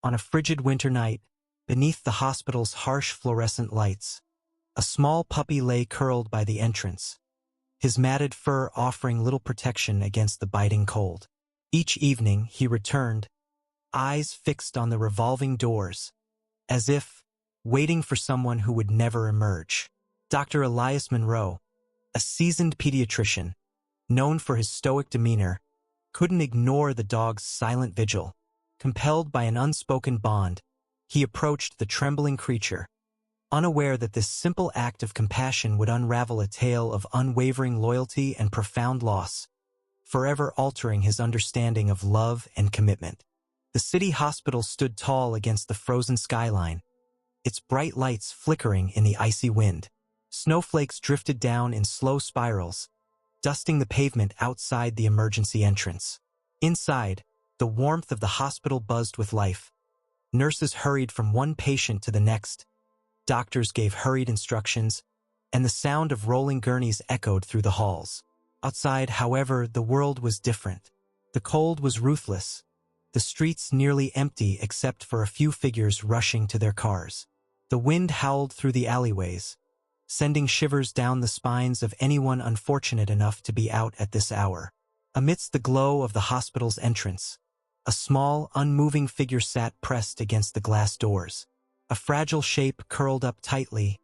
On a frigid winter night, beneath the hospital's harsh fluorescent lights, a small puppy lay curled by the entrance, his matted fur offering little protection against the biting cold. Each evening he returned, eyes fixed on the revolving doors, as if waiting for someone who would never emerge. Dr. Elias Monroe, a seasoned pediatrician, known for his stoic demeanor, couldn't ignore the dog's silent vigil. Compelled by an unspoken bond, he approached the trembling creature, unaware that this simple act of compassion would unravel a tale of unwavering loyalty and profound loss, forever altering his understanding of love and commitment. The city hospital stood tall against the frozen skyline, its bright lights flickering in the icy wind. Snowflakes drifted down in slow spirals, dusting the pavement outside the emergency entrance. Inside, the warmth of the hospital buzzed with life. Nurses hurried from one patient to the next, doctors gave hurried instructions, and the sound of rolling gurneys echoed through the halls. Outside, however, the world was different. The cold was ruthless, the streets nearly empty except for a few figures rushing to their cars. The wind howled through the alleyways, sending shivers down the spines of anyone unfortunate enough to be out at this hour. Amidst the glow of the hospital's entrance, a small, unmoving figure sat pressed against the glass doors, a fragile shape curled up tightly,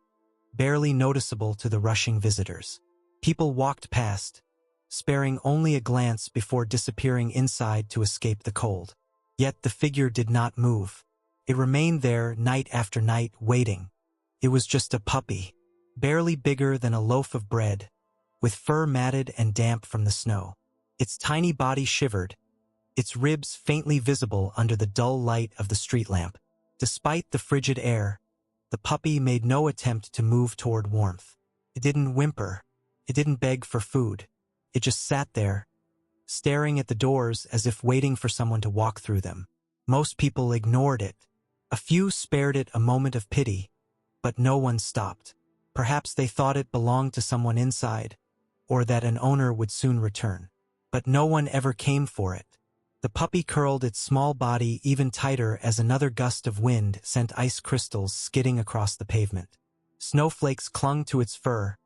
barely noticeable to the rushing visitors. People walked past, sparing only a glance before disappearing inside to escape the cold. Yet the figure did not move. It remained there night after night, waiting. It was just a puppy, barely bigger than a loaf of bread, with fur matted and damp from the snow. Its tiny body shivered, its ribs faintly visible under the dull light of the street lamp. Despite the frigid air, the puppy made no attempt to move toward warmth. It didn't whimper. It didn't beg for food. It just sat there, staring at the doors as if waiting for someone to walk through them. Most people ignored it. A few spared it a moment of pity, but no one stopped. Perhaps they thought it belonged to someone inside, or that an owner would soon return. But no one ever came for it. The puppy curled its small body even tighter as another gust of wind sent ice crystals skidding across the pavement. Snowflakes clung to its fur,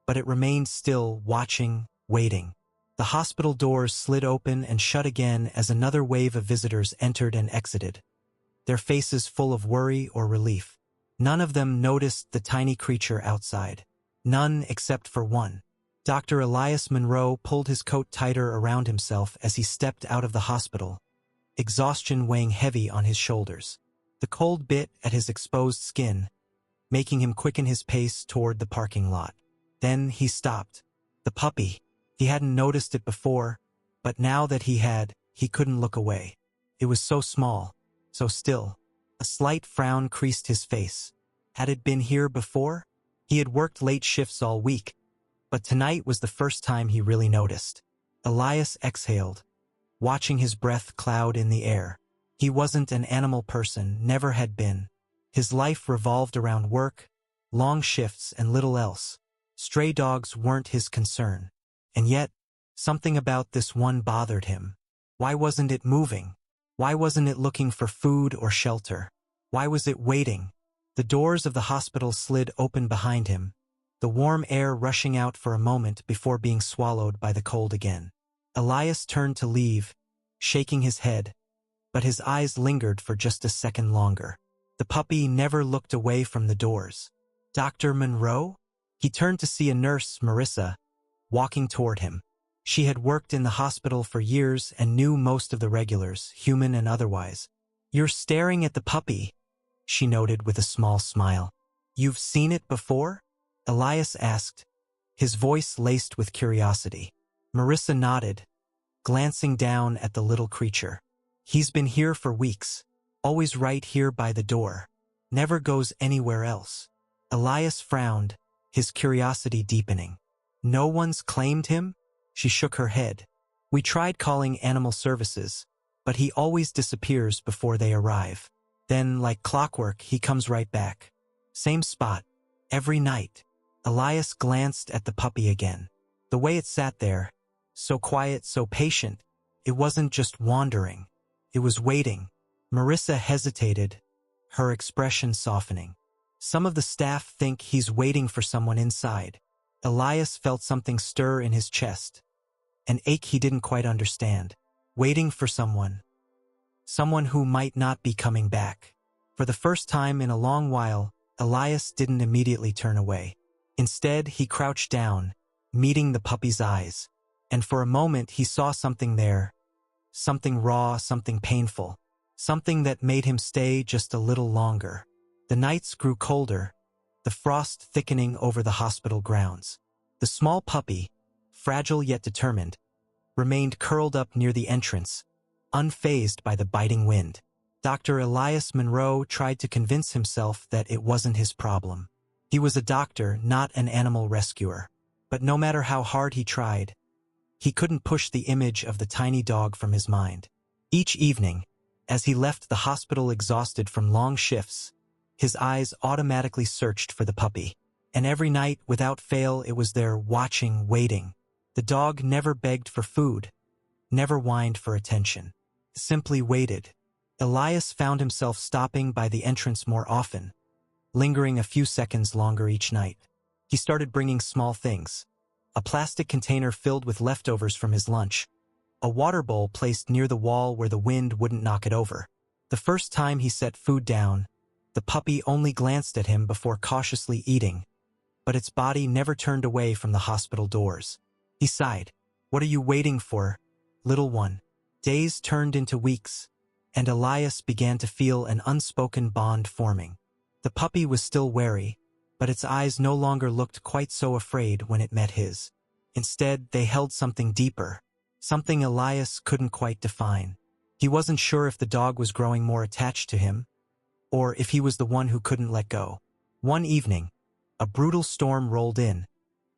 but it remained still, watching, waiting. The hospital doors slid open and shut again as another wave of visitors entered and exited, their faces full of worry or relief. None of them noticed the tiny creature outside. None except for one. Dr. Elias Monroe pulled his coat tighter around himself as he stepped out of the hospital, exhaustion weighing heavy on his shoulders. The cold bit at his exposed skin, making him quicken his pace toward the parking lot. Then he stopped. The puppy. He hadn't noticed it before, but now that he had, he couldn't look away. It was so small, so still. A slight frown creased his face. Had it been here before? He had worked late shifts all week, but tonight was the first time he really noticed. Elias exhaled, watching his breath cloud in the air. He wasn't an animal person, never had been. His life revolved around work, long shifts, and little else. Stray dogs weren't his concern. And yet, something about this one bothered him. Why wasn't it moving? Why wasn't it looking for food or shelter? Why was it waiting? The doors of the hospital slid open behind him, the warm air rushing out for a moment before being swallowed by the cold again. Elias turned to leave, shaking his head, but his eyes lingered for just a second longer. The puppy never looked away from the doors. Dr. Monroe? He turned to see a nurse, Marissa, walking toward him. She had worked in the hospital for years and knew most of the regulars, human and otherwise. "You're staring at the puppy," she noted with a small smile. "You've seen it before?" Elias asked, his voice laced with curiosity. Marissa nodded, glancing down at the little creature. "He's been here for weeks, always right here by the door. Never goes anywhere else." Elias frowned, his curiosity deepening. "No one's claimed him?" She shook her head. "We tried calling animal services, but he always disappears before they arrive. Then, like clockwork, he comes right back. Same spot, every night." Elias glanced at the puppy again. The way it sat there, so quiet, so patient, it wasn't just wandering. It was waiting, Marissa hesitated, her expression softening. Some of the staff think he's waiting for someone inside. Elias felt something stir in his chest, an ache he didn't quite understand. Waiting for someone. Someone who might not be coming back. For the first time in a long while, Elias didn't immediately turn away. Instead, he crouched down, meeting the puppy's eyes. And for a moment he saw something there. Something raw, something painful. Something that made him stay just a little longer. The nights grew colder, the frost thickening over the hospital grounds. The small puppy, fragile yet determined, remained curled up near the entrance, unfazed by the biting wind. Dr. Elias Monroe tried to convince himself that it wasn't his problem. He was a doctor, not an animal rescuer. But no matter how hard he tried, he couldn't push the image of the tiny dog from his mind. Each evening, as he left the hospital exhausted from long shifts, his eyes automatically searched for the puppy. And every night, without fail, it was there, watching, waiting. The dog never begged for food, never whined for attention. Simply waited. Elias found himself stopping by the entrance more often, lingering a few seconds longer each night. He started bringing small things. A plastic container filled with leftovers from his lunch. A water bowl placed near the wall where the wind wouldn't knock it over. The first time he set food down, the puppy only glanced at him before cautiously eating, but its body never turned away from the hospital doors. He sighed. "What are you waiting for, little one?" Days turned into weeks, and Elias began to feel an unspoken bond forming. The puppy was still wary, but its eyes no longer looked quite so afraid when it met his. Instead, they held something deeper, something Elias couldn't quite define. He wasn't sure if the dog was growing more attached to him, or if he was the one who couldn't let go. One evening, a brutal storm rolled in,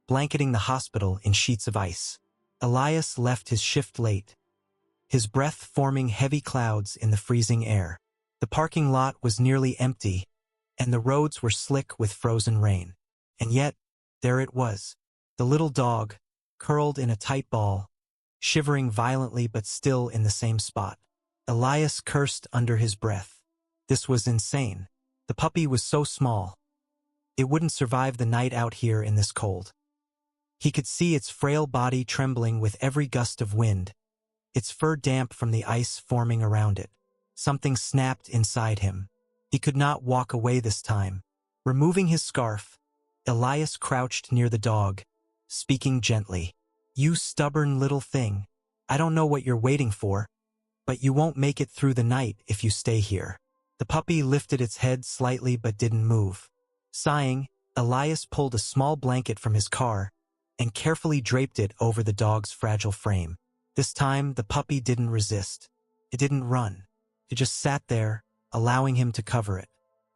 blanketing the hospital in sheets of ice. Elias left his shift late, his breath forming heavy clouds in the freezing air. The parking lot was nearly empty, and the roads were slick with frozen rain. And yet, there it was, the little dog, curled in a tight ball, shivering violently but still in the same spot. Elias cursed under his breath. This was insane. The puppy was so small. It wouldn't survive the night out here in this cold. He could see its frail body trembling with every gust of wind, its fur damp from the ice forming around it. Something snapped inside him. He could not walk away this time. Removing his scarf, Elias crouched near the dog, speaking gently. "You stubborn little thing. I don't know what you're waiting for, but you won't make it through the night if you stay here." The puppy lifted its head slightly but didn't move. Sighing, Elias pulled a small blanket from his car and carefully draped it over the dog's fragile frame. This time, the puppy didn't resist. It didn't run. It just sat there, allowing him to cover it.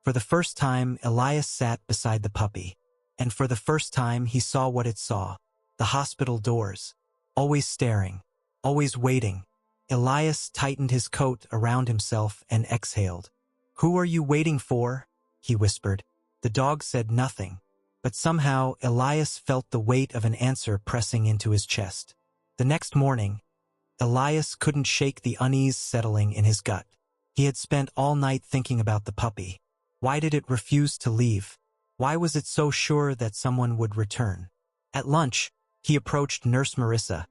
For the first time, Elias sat beside the puppy. And for the first time, he saw what it saw. The hospital doors. Always staring. Always waiting. Elias tightened his coat around himself and exhaled. "Who are you waiting for?" he whispered. The dog said nothing, but somehow Elias felt the weight of an answer pressing into his chest. The next morning, Elias couldn't shake the unease settling in his gut. He had spent all night thinking about the puppy. Why did it refuse to leave? Why was it so sure that someone would return? At lunch, he approached Nurse Marissa,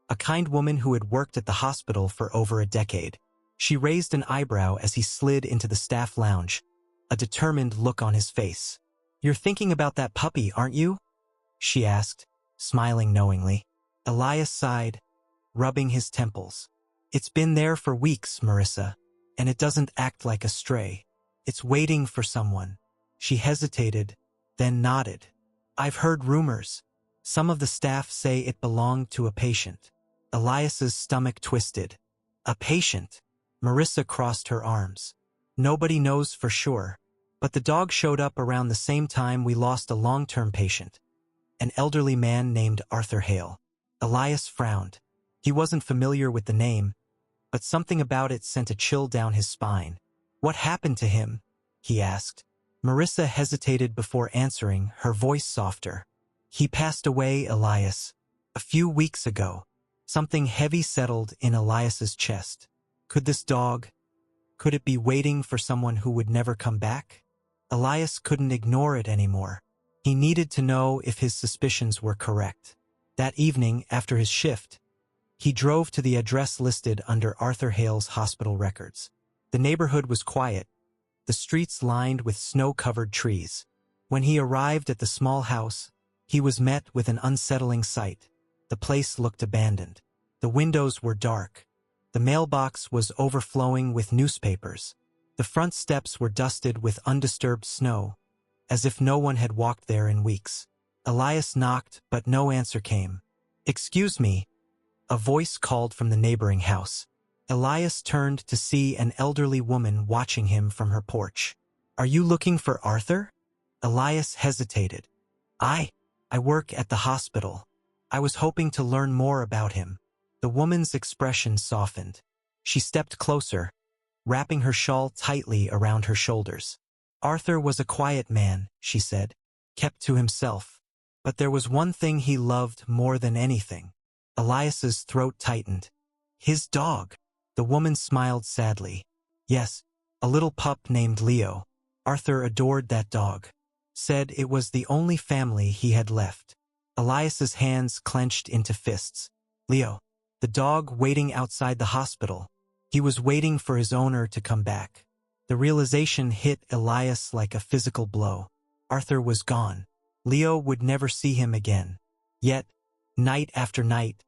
a kind woman who had worked at the hospital for over a decade. She raised an eyebrow as he slid into the staff lounge, a determined look on his face. "You're thinking about that puppy, aren't you?" she asked, smiling knowingly. Elias sighed, rubbing his temples. "It's been there for weeks, Marissa, and it doesn't act like a stray. It's waiting for someone." She hesitated, then nodded. "I've heard rumors. Some of the staff say it belonged to a patient." Elias's stomach twisted. "A patient?" Marissa crossed her arms. "Nobody knows for sure, but the dog showed up around the same time we lost a long-term patient, an elderly man named Arthur Hale." Elias frowned. He wasn't familiar with the name, but something about it sent a chill down his spine. "What happened to him?" he asked. Marissa hesitated before answering, her voice softer. "He passed away, Elias. A few weeks ago." Something heavy settled in Elias's chest. Could this dog, Could it be waiting for someone who would never come back? Elias couldn't ignore it anymore. He needed to know if his suspicions were correct. That evening, after his shift, he drove to the address listed under Arthur Hale's hospital records. The neighborhood was quiet, the streets lined with snow-covered trees. When he arrived at the small house, he was met with an unsettling sight. The place looked abandoned. The windows were dark. The mailbox was overflowing with newspapers. The front steps were dusted with undisturbed snow, as if no one had walked there in weeks. Elias knocked, but no answer came. "Excuse me," a voice called from the neighboring house. Elias turned to see an elderly woman watching him from her porch. "Are you looking for Arthur?" Elias hesitated. I work at the hospital. I was hoping to learn more about him." The woman's expression softened. She stepped closer, wrapping her shawl tightly around her shoulders. "Arthur was a quiet man," she said, "kept to himself. But there was one thing he loved more than anything." Elias's throat tightened. "His dog." The woman smiled sadly. "Yes, a little pup named Leo. Arthur adored that dog. Said it was the only family he had left." Elias's hands clenched into fists. Leo, the dog waiting outside the hospital. He was waiting for his owner to come back. The realization hit Elias like a physical blow. Arthur was gone. Leo would never see him again. Yet, night after night,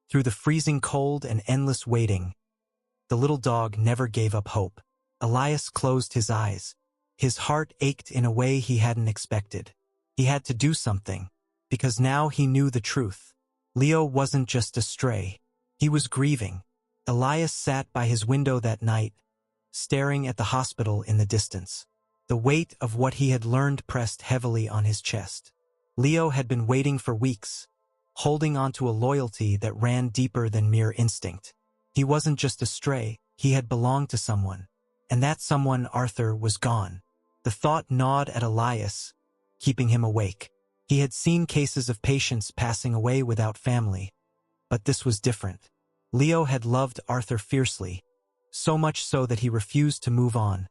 through the freezing cold and endless waiting, the little dog never gave up hope. Elias closed his eyes. His heart ached in a way he hadn't expected. He had to do something, because now he knew the truth. Leo wasn't just a stray. He was grieving. Elias sat by his window that night, staring at the hospital in the distance. The weight of what he had learned pressed heavily on his chest. Leo had been waiting for weeks, holding on to a loyalty that ran deeper than mere instinct. He wasn't just a stray, he had belonged to someone. And that someone, Arthur, was gone. The thought gnawed at Elias, keeping him awake. He had seen cases of patients passing away without family, but this was different. Leo had loved Arthur fiercely, so much so that he refused to move on,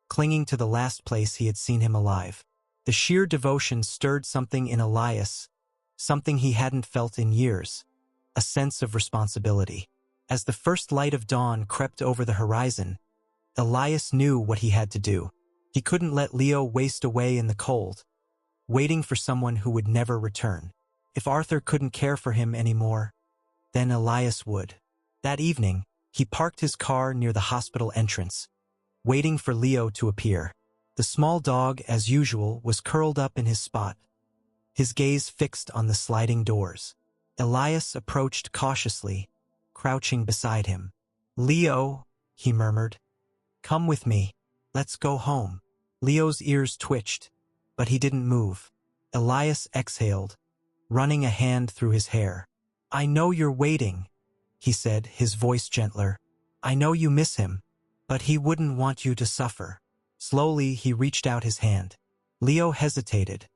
clinging to the last place he had seen him alive. The sheer devotion stirred something in Elias, something he hadn't felt in years, a sense of responsibility. As the first light of dawn crept over the horizon, Elias knew what he had to do. He couldn't let Leo waste away in the cold, waiting for someone who would never return. If Arthur couldn't care for him anymore, then Elias would. That evening, he parked his car near the hospital entrance, waiting for Leo to appear. The small dog, as usual, was curled up in his spot, his gaze fixed on the sliding doors. Elias approached cautiously, crouching beside him. "Leo," he murmured, "come with me. Let's go home." Leo's ears twitched, but he didn't move. Elias exhaled, running a hand through his hair. "I know you're waiting," he said, his voice gentler. "I know you miss him, but he wouldn't want you to suffer." Slowly, he reached out his hand. Leo hesitated,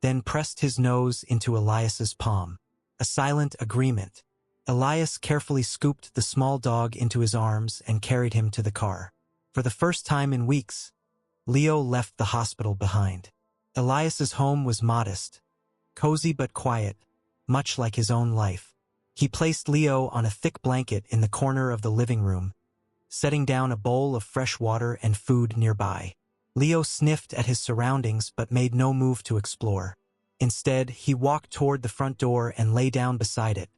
then pressed his nose into Elias's palm. A silent agreement. Elias carefully scooped the small dog into his arms and carried him to the car. For the first time in weeks, Leo left the hospital behind. Elias's home was modest, cozy but quiet, much like his own life. He placed Leo on a thick blanket in the corner of the living room, setting down a bowl of fresh water and food nearby. Leo sniffed at his surroundings but made no move to explore. Instead, he walked toward the front door and lay down beside it,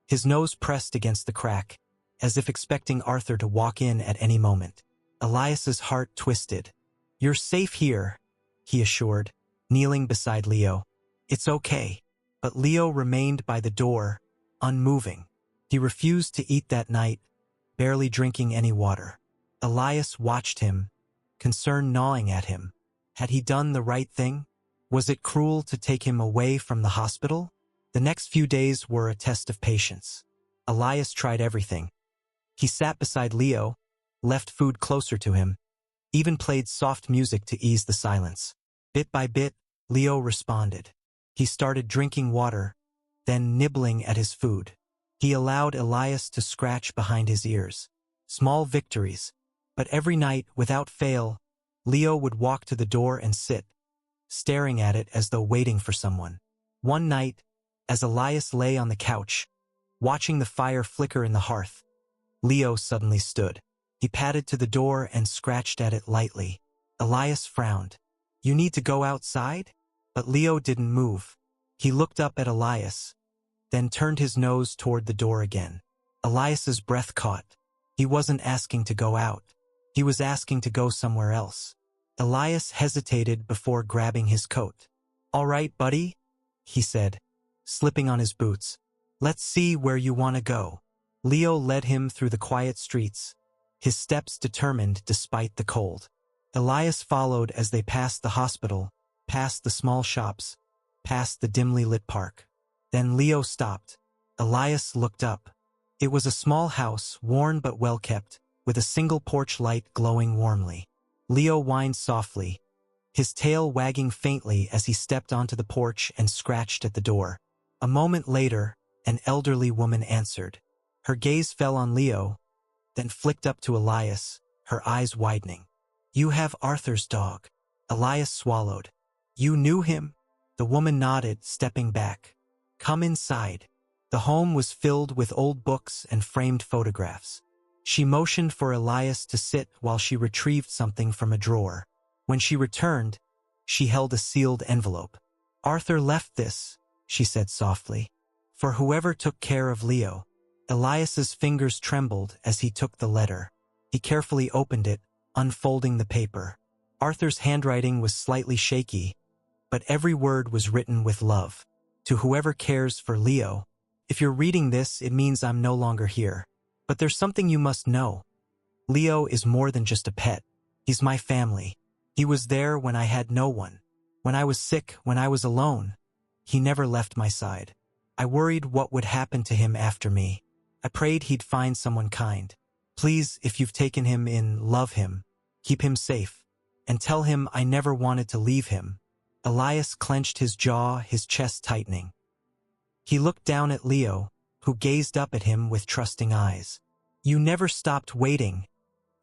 his nose pressed against the crack, as if expecting Arthur to walk in at any moment. Elias's heart twisted. "You're safe here," he assured, kneeling beside Leo. "It's okay." But Leo remained by the door, unmoving. He refused to eat that night, barely drinking any water. Elias watched him, concern gnawing at him. Had he done the right thing? Was it cruel to take him away from the hospital? The next few days were a test of patience. Elias tried everything. He sat beside Leo, left food closer to him, even played soft music to ease the silence. Bit by bit, Leo responded. He started drinking water, then nibbling at his food. He allowed Elias to scratch behind his ears. Small victories, But every night, without fail, Leo would walk to the door and sit, staring at it as though waiting for someone. One night, as Elias lay on the couch, watching the fire flicker in the hearth, Leo suddenly stood. He padded to the door and scratched at it lightly. Elias frowned. "You need to go outside?" But Leo didn't move. He looked up at Elias, then turned his nose toward the door again. Elias's breath caught. He wasn't asking to go out. He was asking to go somewhere else. Elias hesitated before grabbing his coat. "All right, buddy," he said, slipping on his boots. "Let's see where you want to go." Leo led him through the quiet streets, his steps determined despite the cold. Elias followed as they passed the hospital, past the small shops, past the dimly lit park. Then Leo stopped. Elias looked up. It was a small house, worn but well-kept, with a single porch light glowing warmly. Leo whined softly, his tail wagging faintly as he stepped onto the porch and scratched at the door. A moment later, an elderly woman answered. Her gaze fell on Leo, then flicked up to Elias, her eyes widening. "You have Arthur's dog." Elias swallowed. "You knew him?" The woman nodded, stepping back. "Come inside." The home was filled with old books and framed photographs. She motioned for Elias to sit while she retrieved something from a drawer. When she returned, she held a sealed envelope. "Arthur left this," she said softly, "for whoever took care of Leo." Elias's fingers trembled as he took the letter. He carefully opened it, unfolding the paper. Arthur's handwriting was slightly shaky, but every word was written with love. "To whoever cares for Leo, if you're reading this, it means I'm no longer here. But there's something you must know. Leo is more than just a pet. He's my family. He was there when I had no one. When I was sick, when I was alone. He never left my side. I worried what would happen to him after me. I prayed he'd find someone kind. Please, if you've taken him in, love him. Keep him safe. And tell him I never wanted to leave him." Elias clenched his jaw, his chest tightening. He looked down at Leo, who gazed up at him with trusting eyes. "You never stopped waiting,"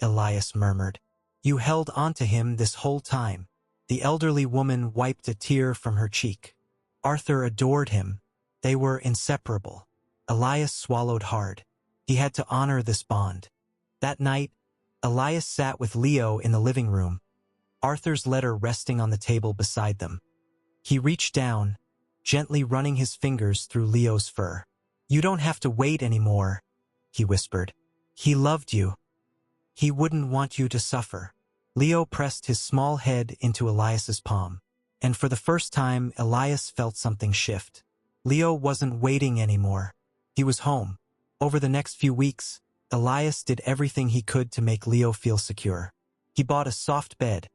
Elias murmured. "You held onto him this whole time." The elderly woman wiped a tear from her cheek. "Arthur adored him. They were inseparable." Elias swallowed hard. He had to honor this bond. That night, Elias sat with Leo in the living room, Arthur's letter resting on the table beside them. He reached down, gently running his fingers through Leo's fur. "You don't have to wait anymore," he whispered. "He loved you. He wouldn't want you to suffer." Leo pressed his small head into Elias's palm, and for the first time, Elias felt something shift. Leo wasn't waiting anymore. He was home. Over the next few weeks, Elias did everything he could to make Leo feel secure. He bought a soft bed,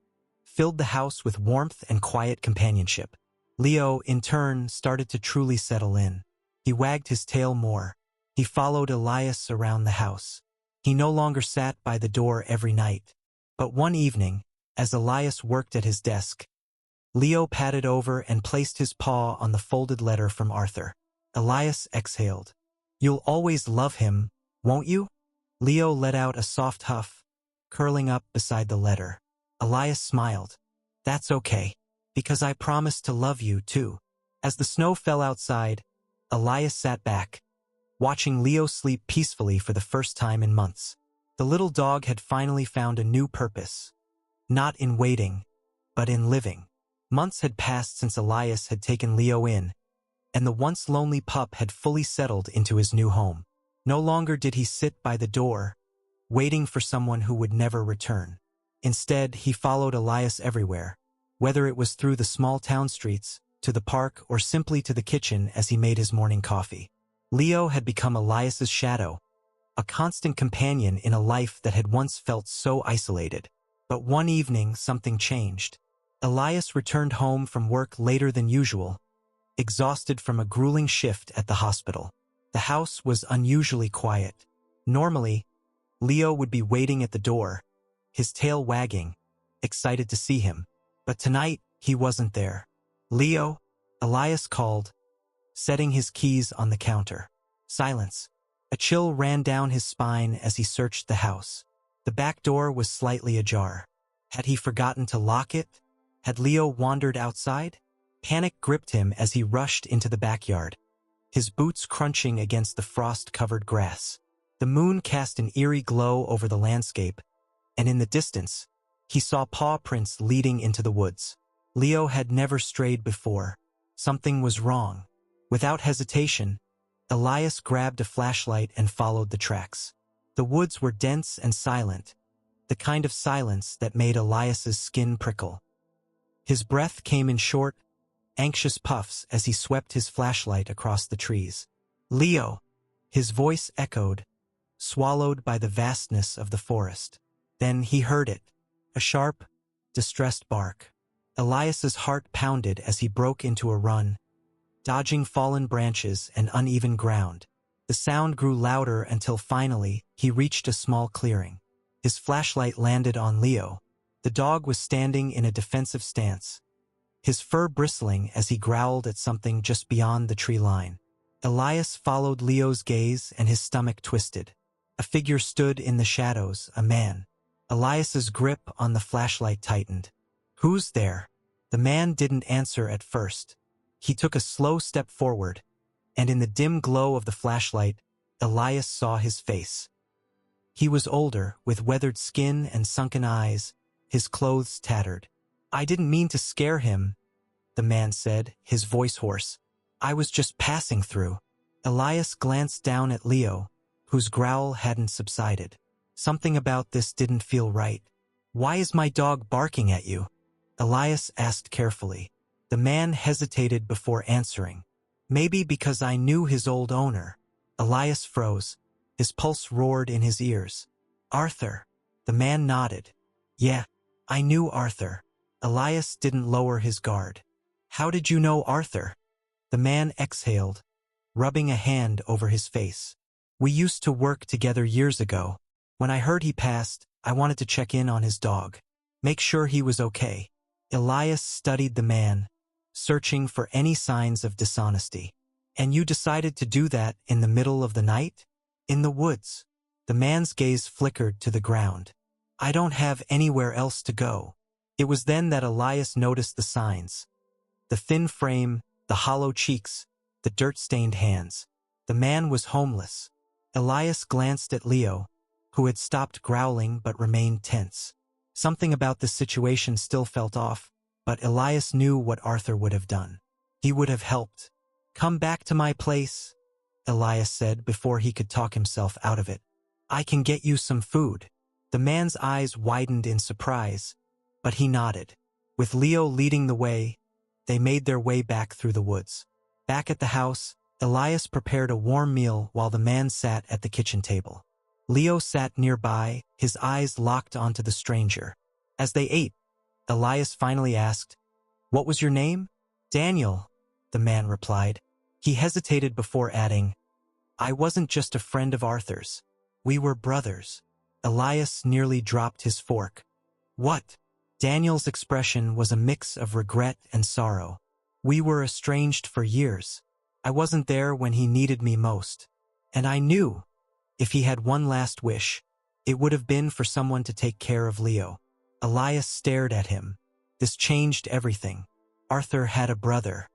filled the house with warmth and quiet companionship. Leo, in turn, started to truly settle in. He wagged his tail more. He followed Elias around the house. He no longer sat by the door every night. But one evening, as Elias worked at his desk, Leo padded over and placed his paw on the folded letter from Arthur. Elias exhaled. "You'll always love him, won't you?" Leo let out a soft huff, curling up beside the letter. Elias smiled. "That's okay, because I promised to love you too." As the snow fell outside, Elias sat back, watching Leo sleep peacefully for the first time in months. The little dog had finally found a new purpose. Not in waiting, but in living. Months had passed since Elias had taken Leo in, and the once lonely pup had fully settled into his new home. No longer did he sit by the door, waiting for someone who would never return. Instead, he followed Elias everywhere, whether it was through the small town streets, to the park, or simply to the kitchen as he made his morning coffee. Leo had become Elias's shadow, a constant companion in a life that had once felt so isolated. But one evening, something changed. Elias returned home from work later than usual, exhausted from a grueling shift at the hospital. The house was unusually quiet. Normally, Leo would be waiting at the door, his tail wagging, excited to see him. But tonight, he wasn't there. "Leo," Elias called, setting his keys on the counter. Silence. A chill ran down his spine as he searched the house. The back door was slightly ajar. Had he forgotten to lock it? Had Leo wandered outside? Panic gripped him as he rushed into the backyard, his boots crunching against the frost-covered grass. The moon cast an eerie glow over the landscape, and in the distance, he saw paw prints leading into the woods. Leo had never strayed before. Something was wrong. Without hesitation, Elias grabbed a flashlight and followed the tracks. The woods were dense and silent, the kind of silence that made Elias's skin prickle. His breath came in short, anxious puffs as he swept his flashlight across the trees. "Leo!" His voice echoed, swallowed by the vastness of the forest. Then he heard it, a sharp, distressed bark. Elias's heart pounded as he broke into a run, dodging fallen branches and uneven ground. The sound grew louder until finally he reached a small clearing. His flashlight landed on Leo. The dog was standing in a defensive stance, his fur bristling as he growled at something just beyond the tree line. Elias followed Leo's gaze and his stomach twisted. A figure stood in the shadows, a man. Elias's grip on the flashlight tightened. "Who's there?" The man didn't answer at first. He took a slow step forward, and in the dim glow of the flashlight, Elias saw his face. He was older, with weathered skin and sunken eyes, his clothes tattered. "I didn't mean to scare him," the man said, his voice hoarse. "I was just passing through." Elias glanced down at Leo, whose growl hadn't subsided. Something about this didn't feel right. "Why is my dog barking at you?" Elias asked carefully. The man hesitated before answering. "Maybe because I knew his old owner." Elias froze. His pulse roared in his ears. "Arthur." The man nodded. "Yeah, I knew Arthur." Elias didn't lower his guard. "How did you know Arthur?" The man exhaled, rubbing a hand over his face. "We used to work together years ago. When I heard he passed, I wanted to check in on his dog, make sure he was okay." Elias studied the man, searching for any signs of dishonesty. "And you decided to do that in the middle of the night? In the woods?" The man's gaze flickered to the ground. "I don't have anywhere else to go." It was then that Elias noticed the signs. The thin frame, the hollow cheeks, the dirt-stained hands. The man was homeless. Elias glanced at Leo, who had stopped growling but remained tense. Something about this situation still felt off, but Elias knew what Arthur would have done. He would have helped. "Come back to my place," Elias said before he could talk himself out of it. "I can get you some food." The man's eyes widened in surprise, but he nodded. With Leo leading the way, they made their way back through the woods. Back at the house, Elias prepared a warm meal while the man sat at the kitchen table. Leo sat nearby, his eyes locked onto the stranger. As they ate, Elias finally asked, "What was your name?" "Daniel," the man replied. He hesitated before adding, "I wasn't just a friend of Arthur's. We were brothers." Elias nearly dropped his fork. "What?" Daniel's expression was a mix of regret and sorrow. "We were estranged for years. I wasn't there when he needed me most. And I knew, if he had one last wish, it would have been for someone to take care of Leo." Elias stared at him. This changed everything. Arthur had a brother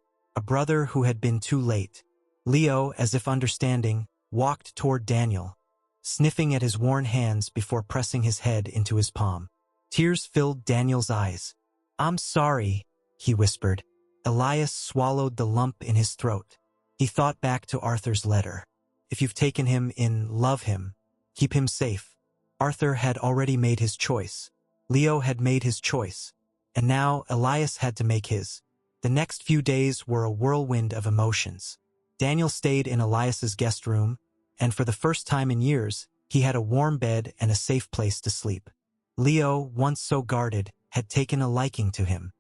who had been too late. Leo, as if understanding, walked toward Daniel, sniffing at his worn hands before pressing his head into his palm. Tears filled Daniel's eyes. "I'm sorry," he whispered. Elias swallowed the lump in his throat. He thought back to Arthur's letter. "If you've taken him in, love him. Keep him safe." Arthur had already made his choice. Leo had made his choice. And now Elias had to make his. The next few days were a whirlwind of emotions. Daniel stayed in Elias's guest room, and for the first time in years, he had a warm bed and a safe place to sleep. Leo, once so guarded, had taken a liking to him.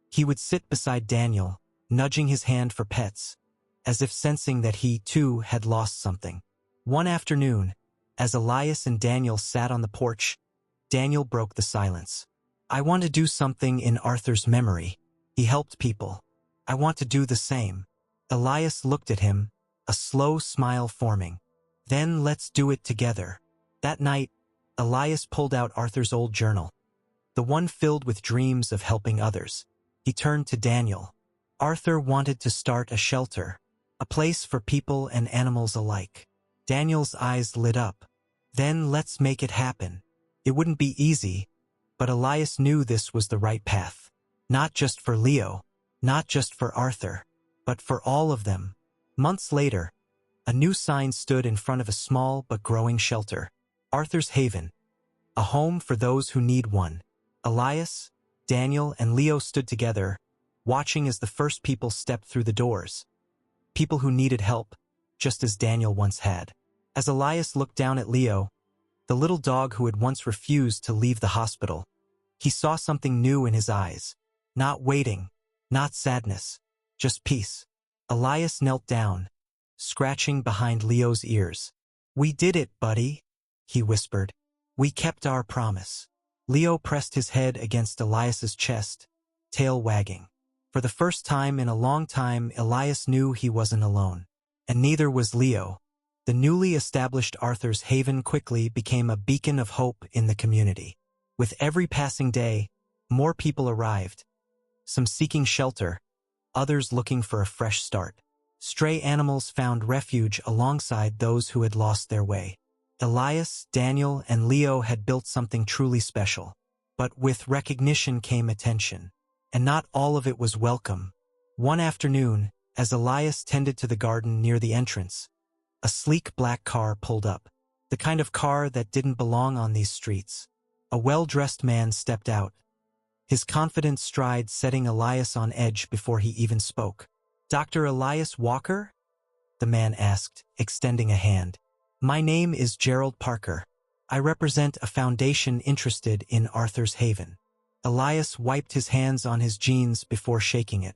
He would sit beside Daniel, nudging his hand for pets, as if sensing that he, too, had lost something. One afternoon, as Elias and Daniel sat on the porch, Daniel broke the silence. "I want to do something in Arthur's memory. He helped people. I want to do the same." Elias looked at him, a slow smile forming. "Then let's do it together." That night, Elias pulled out Arthur's old journal, the one filled with dreams of helping others. He turned to Daniel. Arthur wanted to start a shelter, a place for people and animals alike. Daniel's eyes lit up. Then let's make it happen. It wouldn't be easy, but Elias knew this was the right path. Not just for Leo, not just for Arthur, but for all of them. Months later, a new sign stood in front of a small but growing shelter. Arthur's Haven, a home for those who need one. Elias, Daniel, and Leo stood together, watching as the first people stepped through the doors. People who needed help, just as Daniel once had. As Elias looked down at Leo, the little dog who had once refused to leave the hospital, he saw something new in his eyes. Not waiting, not sadness, just peace. Elias knelt down, scratching behind Leo's ears. "We did it, buddy," he whispered. "We kept our promise." Leo pressed his head against Elias's chest, tail wagging. For the first time in a long time, Elias knew he wasn't alone. And neither was Leo. The newly established Arthur's Haven quickly became a beacon of hope in the community. With every passing day, more people arrived, some seeking shelter, others looking for a fresh start. Stray animals found refuge alongside those who had lost their way. Elias, Daniel, and Leo had built something truly special. But with recognition came attention. And not all of it was welcome. One afternoon, as Elias tended to the garden near the entrance, a sleek black car pulled up. The kind of car that didn't belong on these streets. A well-dressed man stepped out, his confident stride setting Elias on edge before he even spoke. "Dr. Elias Walker?" the man asked, extending a hand. "My name is Gerald Parker. I represent a foundation interested in Arthur's Haven." Elias wiped his hands on his jeans before shaking it,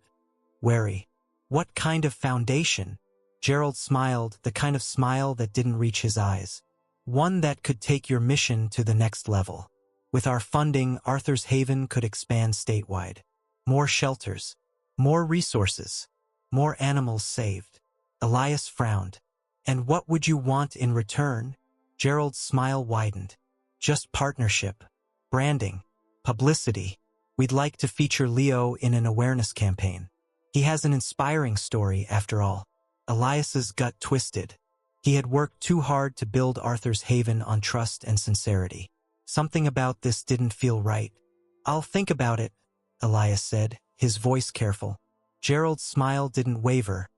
wary. "What kind of foundation?" Gerald smiled, the kind of smile that didn't reach his eyes. "One that could take your mission to the next level. With our funding, Arthur's Haven could expand statewide. More shelters, more resources, more animals saved." Elias frowned. "And what would you want in return?" Gerald's smile widened. "Just partnership, branding, publicity. We'd like to feature Leo in an awareness campaign. He has an inspiring story, after all." Elias's gut twisted. He had worked too hard to build Arthur's Haven on trust and sincerity. Something about this didn't feel right. "I'll think about it," Elias said, his voice careful. Gerald's smile didn't waver,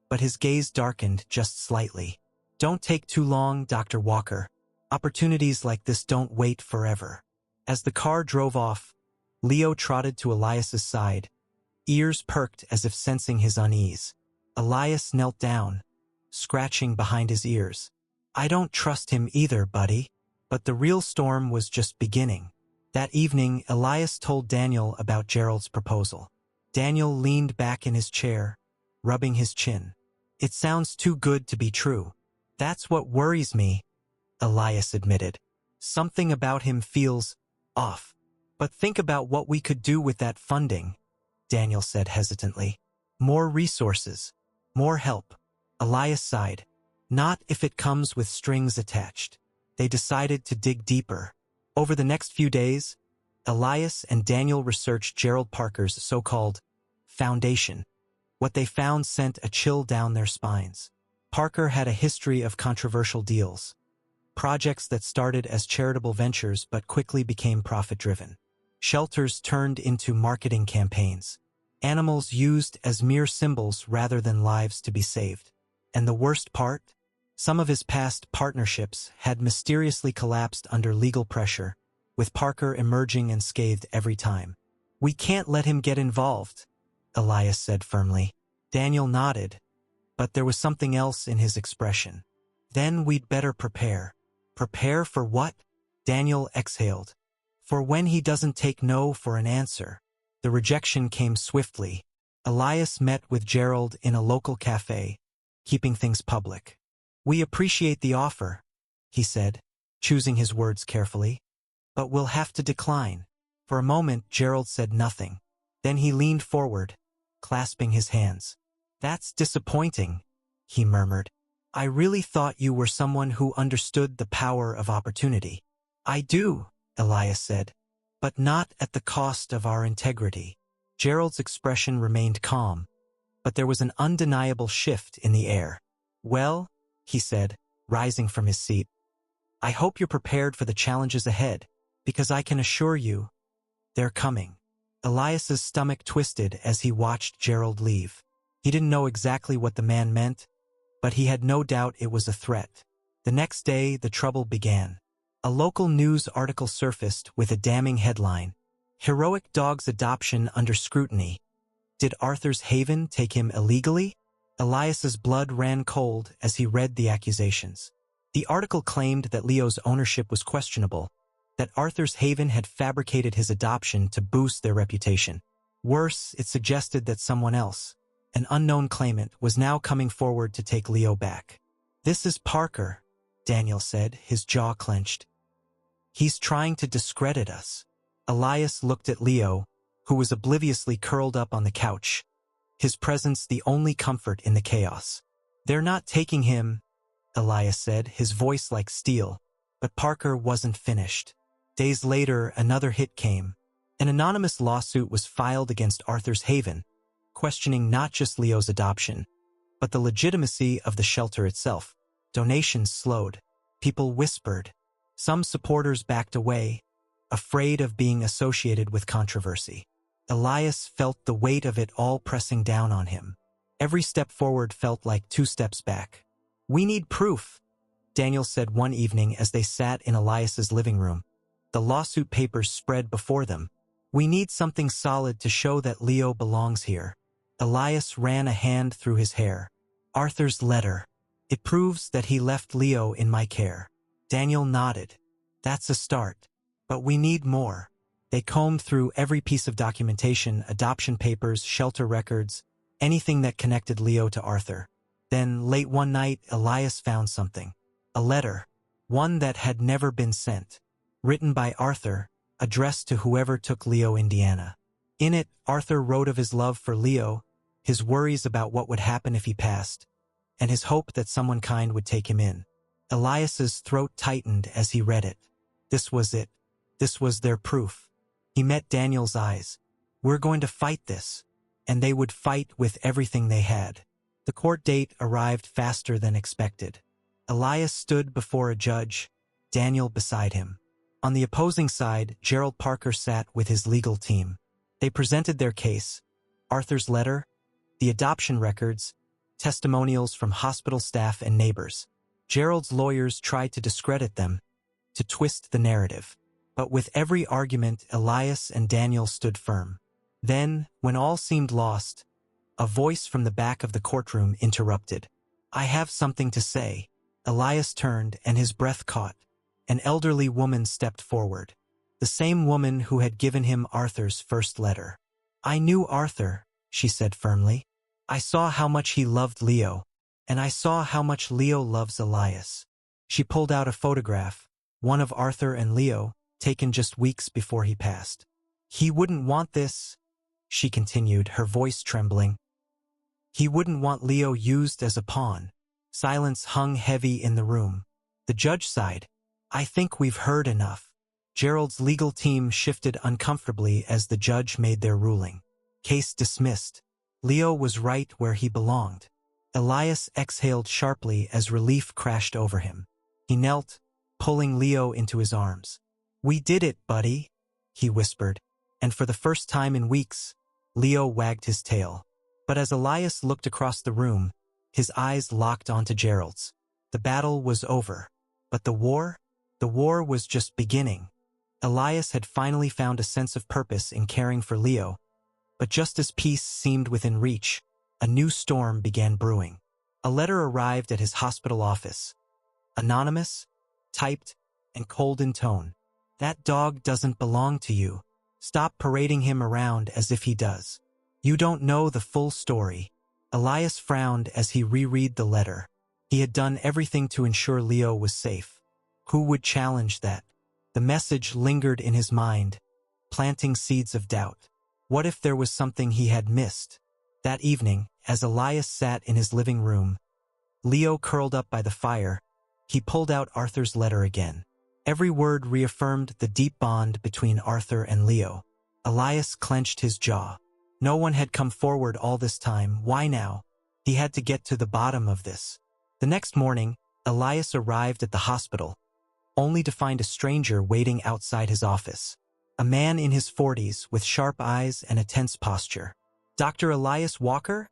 but his gaze darkened just slightly. "Don't take too long, Dr. Walker. Opportunities like this don't wait forever." As the car drove off, Leo trotted to Elias's side, ears perked as if sensing his unease. Elias knelt down, scratching behind his ears. "I don't trust him either, buddy." But the real storm was just beginning. That evening, Elias told Daniel about Gerald's proposal. Daniel leaned back in his chair, rubbing his chin. "It sounds too good to be true." "That's what worries me," Elias admitted. "Something about him feels off." "But think about what we could do with that funding," Daniel said hesitantly. "More resources, more help." Elias sighed. "Not if it comes with strings attached." They decided to dig deeper. Over the next few days, Elias and Daniel researched Gerald Parker's so-called foundation. What they found sent a chill down their spines. Parker had a history of controversial deals, projects that started as charitable ventures but quickly became profit-driven. Shelters turned into marketing campaigns. Animals used as mere symbols rather than lives to be saved. And the worst part? Some of his past partnerships had mysteriously collapsed under legal pressure, with Parker emerging unscathed every time. "We can't let him get involved," Elias said firmly. Daniel nodded, but there was something else in his expression. "Then we'd better prepare." "Prepare for what?" Daniel exhaled. "For when he doesn't take no for an answer." The rejection came swiftly. Elias met with Gerald in a local cafe, keeping things public. "We appreciate the offer," he said, choosing his words carefully, "but we'll have to decline." For a moment, Gerald said nothing. Then he leaned forward, clasping his hands. "That's disappointing," he murmured. "I really thought you were someone who understood the power of opportunity." I do, Elias said, but not at the cost of our integrity. Gerald's expression remained calm, but there was an undeniable shift in the air. Well, he said, rising from his seat, I hope you're prepared for the challenges ahead, because I can assure you, they're coming. Elias's stomach twisted as he watched Gerald leave. He didn't know exactly what the man meant, but he had no doubt it was a threat. The next day, the trouble began. A local news article surfaced with a damning headline, Heroic Dog's Adoption Under Scrutiny. Did Arthur's Haven take him illegally? Elias's blood ran cold as he read the accusations. The article claimed that Leo's ownership was questionable, that Arthur's Haven had fabricated his adoption to boost their reputation. Worse, it suggested that someone else, an unknown claimant, was now coming forward to take Leo back. This is Parker, Daniel said, his jaw clenched. He's trying to discredit us. Elias looked at Leo, who was obliviously curled up on the couch, his presence the only comfort in the chaos. They're not taking him, Elias said, his voice like steel, but Parker wasn't finished. Days later, another hit came. An anonymous lawsuit was filed against Arthur's Haven, questioning not just Leo's adoption, but the legitimacy of the shelter itself. Donations slowed. People whispered. Some supporters backed away, afraid of being associated with controversy. Elias felt the weight of it all pressing down on him. Every step forward felt like 2 steps back. We need proof, Daniel said one evening as they sat in Elias's living room. The lawsuit papers spread before them. We need something solid to show that Leo belongs here. Elias ran a hand through his hair. Arthur's letter. It proves that he left Leo in my care. Daniel nodded. That's a start. But we need more. They combed through every piece of documentation, adoption papers, shelter records, anything that connected Leo to Arthur. Then, late one night, Elias found something. A letter. One that had never been sent. Written by Arthur, addressed to whoever took Leo, Indiana. In it, Arthur wrote of his love for Leo, his worries about what would happen if he passed, and his hope that someone kind would take him in. Elias's throat tightened as he read it. This was it. This was their proof. He met Daniel's eyes. We're going to fight this. And they would fight with everything they had. The court date arrived faster than expected. Elias stood before a judge, Daniel beside him. On the opposing side, Gerald Parker sat with his legal team. They presented their case, Arthur's letter, the adoption records, testimonials from hospital staff and neighbors. Gerald's lawyers tried to discredit them, to twist the narrative. But with every argument, Elias and Daniel stood firm. Then, when all seemed lost, a voice from the back of the courtroom interrupted. I have something to say. Elias turned and his breath caught. An elderly woman stepped forward. The same woman who had given him Arthur's first letter. I knew Arthur, she said firmly. I saw how much he loved Leo, and I saw how much Leo loves Elias. She pulled out a photograph, one of Arthur and Leo, taken just weeks before he passed. He wouldn't want this, she continued, her voice trembling. He wouldn't want Leo used as a pawn. Silence hung heavy in the room. The judge sighed. I think we've heard enough. Gerald's legal team shifted uncomfortably as the judge made their ruling. Case dismissed. Leo was right where he belonged. Elias exhaled sharply as relief crashed over him. He knelt, pulling Leo into his arms. We did it, buddy, he whispered, and for the first time in weeks, Leo wagged his tail. But as Elias looked across the room, his eyes locked onto Gerald's. The battle was over. But the war? The war was just beginning. Elias had finally found a sense of purpose in caring for Leo. But just as peace seemed within reach, a new storm began brewing. A letter arrived at his hospital office. Anonymous, typed, and cold in tone. That dog doesn't belong to you. Stop parading him around as if he does. You don't know the full story. Elias frowned as he reread the letter. He had done everything to ensure Leo was safe. Who would challenge that? The message lingered in his mind, planting seeds of doubt. What if there was something he had missed? That evening, as Elias sat in his living room, Leo curled up by the fire, he pulled out Arthur's letter again. Every word reaffirmed the deep bond between Arthur and Leo. Elias clenched his jaw. No one had come forward all this time. Why now? He had to get to the bottom of this. The next morning, Elias arrived at the hospital, only to find a stranger waiting outside his office. A man in his 40s with sharp eyes and a tense posture. "Dr. Elias Walker?"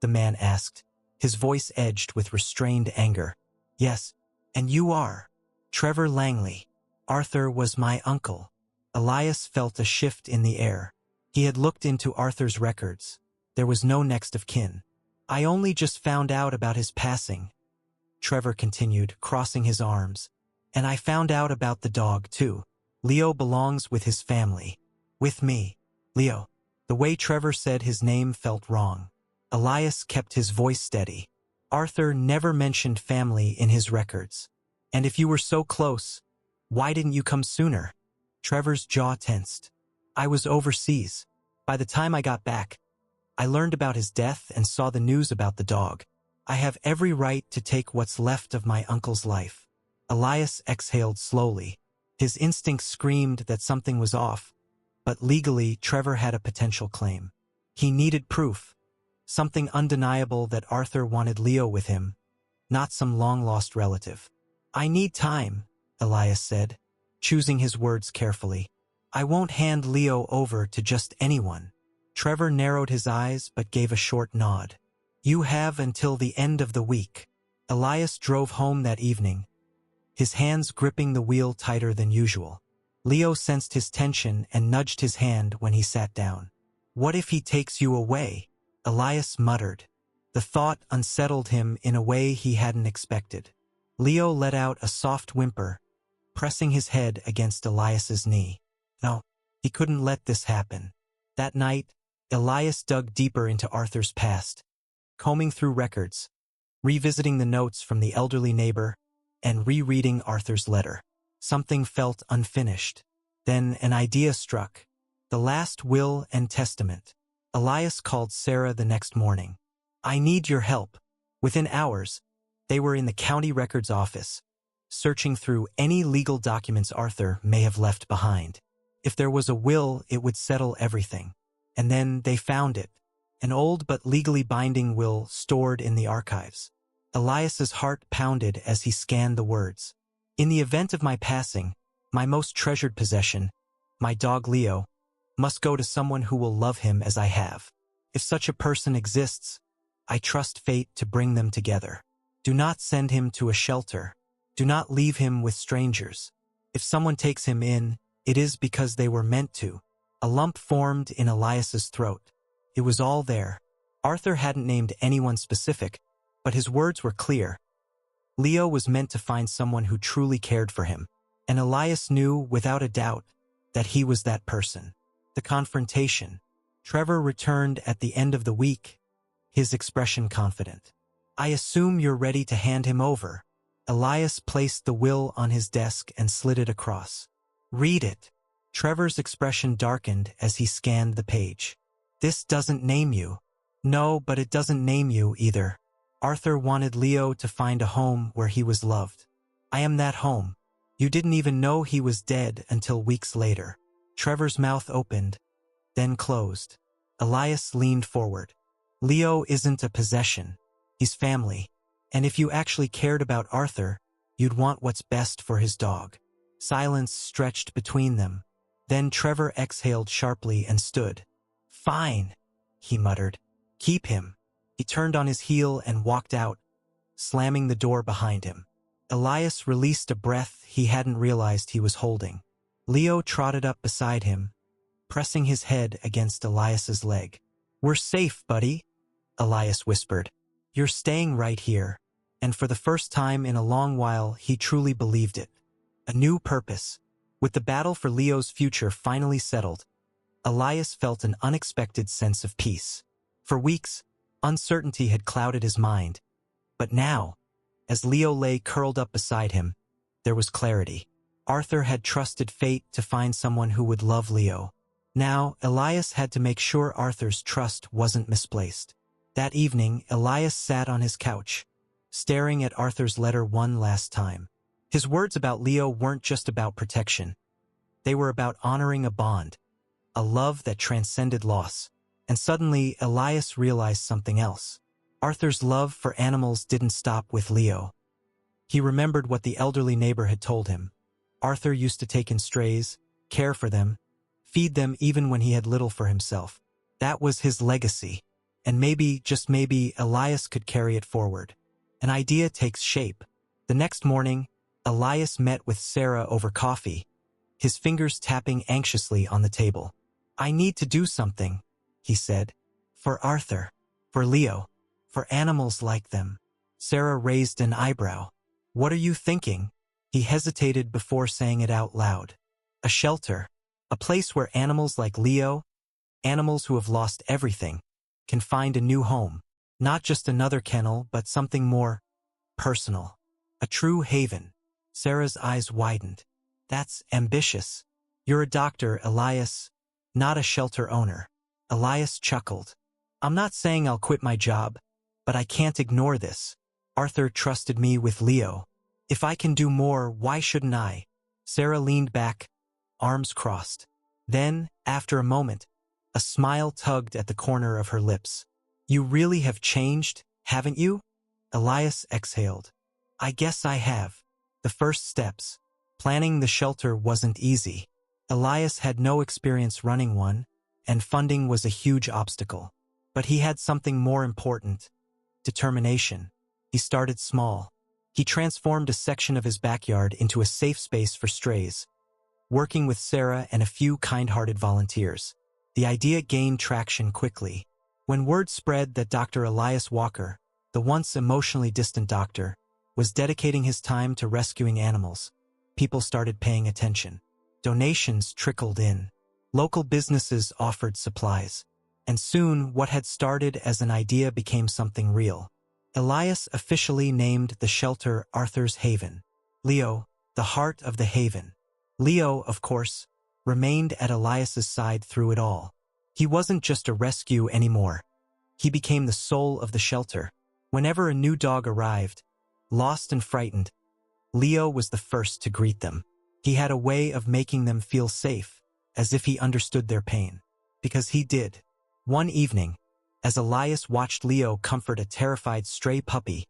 the man asked, his voice edged with restrained anger. "Yes, and you are?" "Trevor Langley. Arthur was my uncle." Elias felt a shift in the air. He had looked into Arthur's records. There was no next of kin. "I only just found out about his passing," Trevor continued, crossing his arms. "And I found out about the dog, too. Leo belongs with his family. With me. Leo." The way Trevor said his name felt wrong. Elias kept his voice steady. "Arthur never mentioned family in his records. And if you were so close, why didn't you come sooner?" Trevor's jaw tensed. "I was overseas. By the time I got back, I learned about his death and saw the news about the dog. I have every right to take what's left of my uncle's life." Elias exhaled slowly. His instincts screamed that something was off, but legally Trevor had a potential claim. He needed proof, something undeniable that Arthur wanted Leo with him, not some long-lost relative. "I need time," Elias said, choosing his words carefully. "I won't hand Leo over to just anyone." Trevor narrowed his eyes but gave a short nod. "You have until the end of the week." Elias drove home that evening, his hands gripping the wheel tighter than usual. Leo sensed his tension and nudged his hand when he sat down. "What if he takes you away?" Elias muttered. The thought unsettled him in a way he hadn't expected. Leo let out a soft whimper, pressing his head against Elias's knee. No, he couldn't let this happen. That night, Elias dug deeper into Arthur's past, combing through records, revisiting the notes from the elderly neighbor, and rereading Arthur's letter. Something felt unfinished. Then an idea struck. The last will and testament. Elias called Sarah the next morning. "I need your help." Within hours, they were in the county records office, searching through any legal documents Arthur may have left behind. If there was a will, it would settle everything. And then they found it, an old but legally binding will stored in the archives. Elias's heart pounded as he scanned the words. "In the event of my passing, my most treasured possession, my dog Leo, must go to someone who will love him as I have. If such a person exists, I trust fate to bring them together. Do not send him to a shelter. Do not leave him with strangers. If someone takes him in, it is because they were meant to." A lump formed in Elias's throat. It was all there. Arthur hadn't named anyone specific, but his words were clear. Leo was meant to find someone who truly cared for him, and Elias knew, without a doubt, that he was that person. The confrontation. Trevor returned at the end of the week, his expression confident. "I assume you're ready to hand him over." Elias placed the will on his desk and slid it across. "Read it." Trevor's expression darkened as he scanned the page. "This doesn't name you." "No, but it doesn't name you either. Arthur wanted Leo to find a home where he was loved. I am that home. You didn't even know he was dead until weeks later." Trevor's mouth opened, then closed. Elias leaned forward. "Leo isn't a possession. He's family. And if you actually cared about Arthur, you'd want what's best for his dog." Silence stretched between them. Then Trevor exhaled sharply and stood. "Fine," he muttered. "Keep him." He turned on his heel and walked out, slamming the door behind him. Elias released a breath he hadn't realized he was holding. Leo trotted up beside him, pressing his head against Elias's leg. "We're safe, buddy," Elias whispered. "You're staying right here." And for the first time in a long while, he truly believed it. A new purpose. With the battle for Leo's future finally settled, Elias felt an unexpected sense of peace. For weeks, uncertainty had clouded his mind. But now, as Leo lay curled up beside him, there was clarity. Arthur had trusted fate to find someone who would love Leo. Now, Elias had to make sure Arthur's trust wasn't misplaced. That evening, Elias sat on his couch, staring at Arthur's letter one last time. His words about Leo weren't just about protection. They were about honoring a bond, a love that transcended loss. And suddenly, Elias realized something else. Arthur's love for animals didn't stop with Leo. He remembered what the elderly neighbor had told him. Arthur used to take in strays, care for them, feed them even when he had little for himself. That was his legacy. And maybe, just maybe, Elias could carry it forward. An idea takes shape. The next morning, Elias met with Sarah over coffee, his fingers tapping anxiously on the table. "I need to do something," he said. "For Arthur, for Leo, for animals like them." Sarah raised an eyebrow. "What are you thinking?" He hesitated before saying it out loud. "A shelter. A place where animals like Leo, animals who have lost everything, can find a new home. Not just another kennel, but something more personal. A true haven." Sarah's eyes widened. "That's ambitious. You're a doctor, Elias, not a shelter owner." Elias chuckled. "I'm not saying I'll quit my job, but I can't ignore this. Arthur trusted me with Leo. If I can do more, why shouldn't I?" Sarah leaned back, arms crossed. Then, after a moment, a smile tugged at the corner of her lips. "You really have changed, haven't you?" Elias exhaled. "I guess I have. The first steps. Planning the shelter wasn't easy. Elias had no experience running one, and funding was a huge obstacle. But he had something more important: determination. He started small. He transformed a section of his backyard into a safe space for strays, working with Sarah and a few kind-hearted volunteers. The idea gained traction quickly. When word spread that Dr. Elias Walker, the once emotionally distant doctor, was dedicating his time to rescuing animals, people started paying attention. Donations trickled in. Local businesses offered supplies. And soon, what had started as an idea became something real. Elias officially named the shelter Arthur's Haven. Leo, the heart of the haven. Leo, of course, remained at Elias's side through it all. He wasn't just a rescue anymore. He became the soul of the shelter. Whenever a new dog arrived, lost and frightened, Leo was the first to greet them. He had a way of making them feel safe, as if he understood their pain. Because he did. One evening, as Elias watched Leo comfort a terrified stray puppy,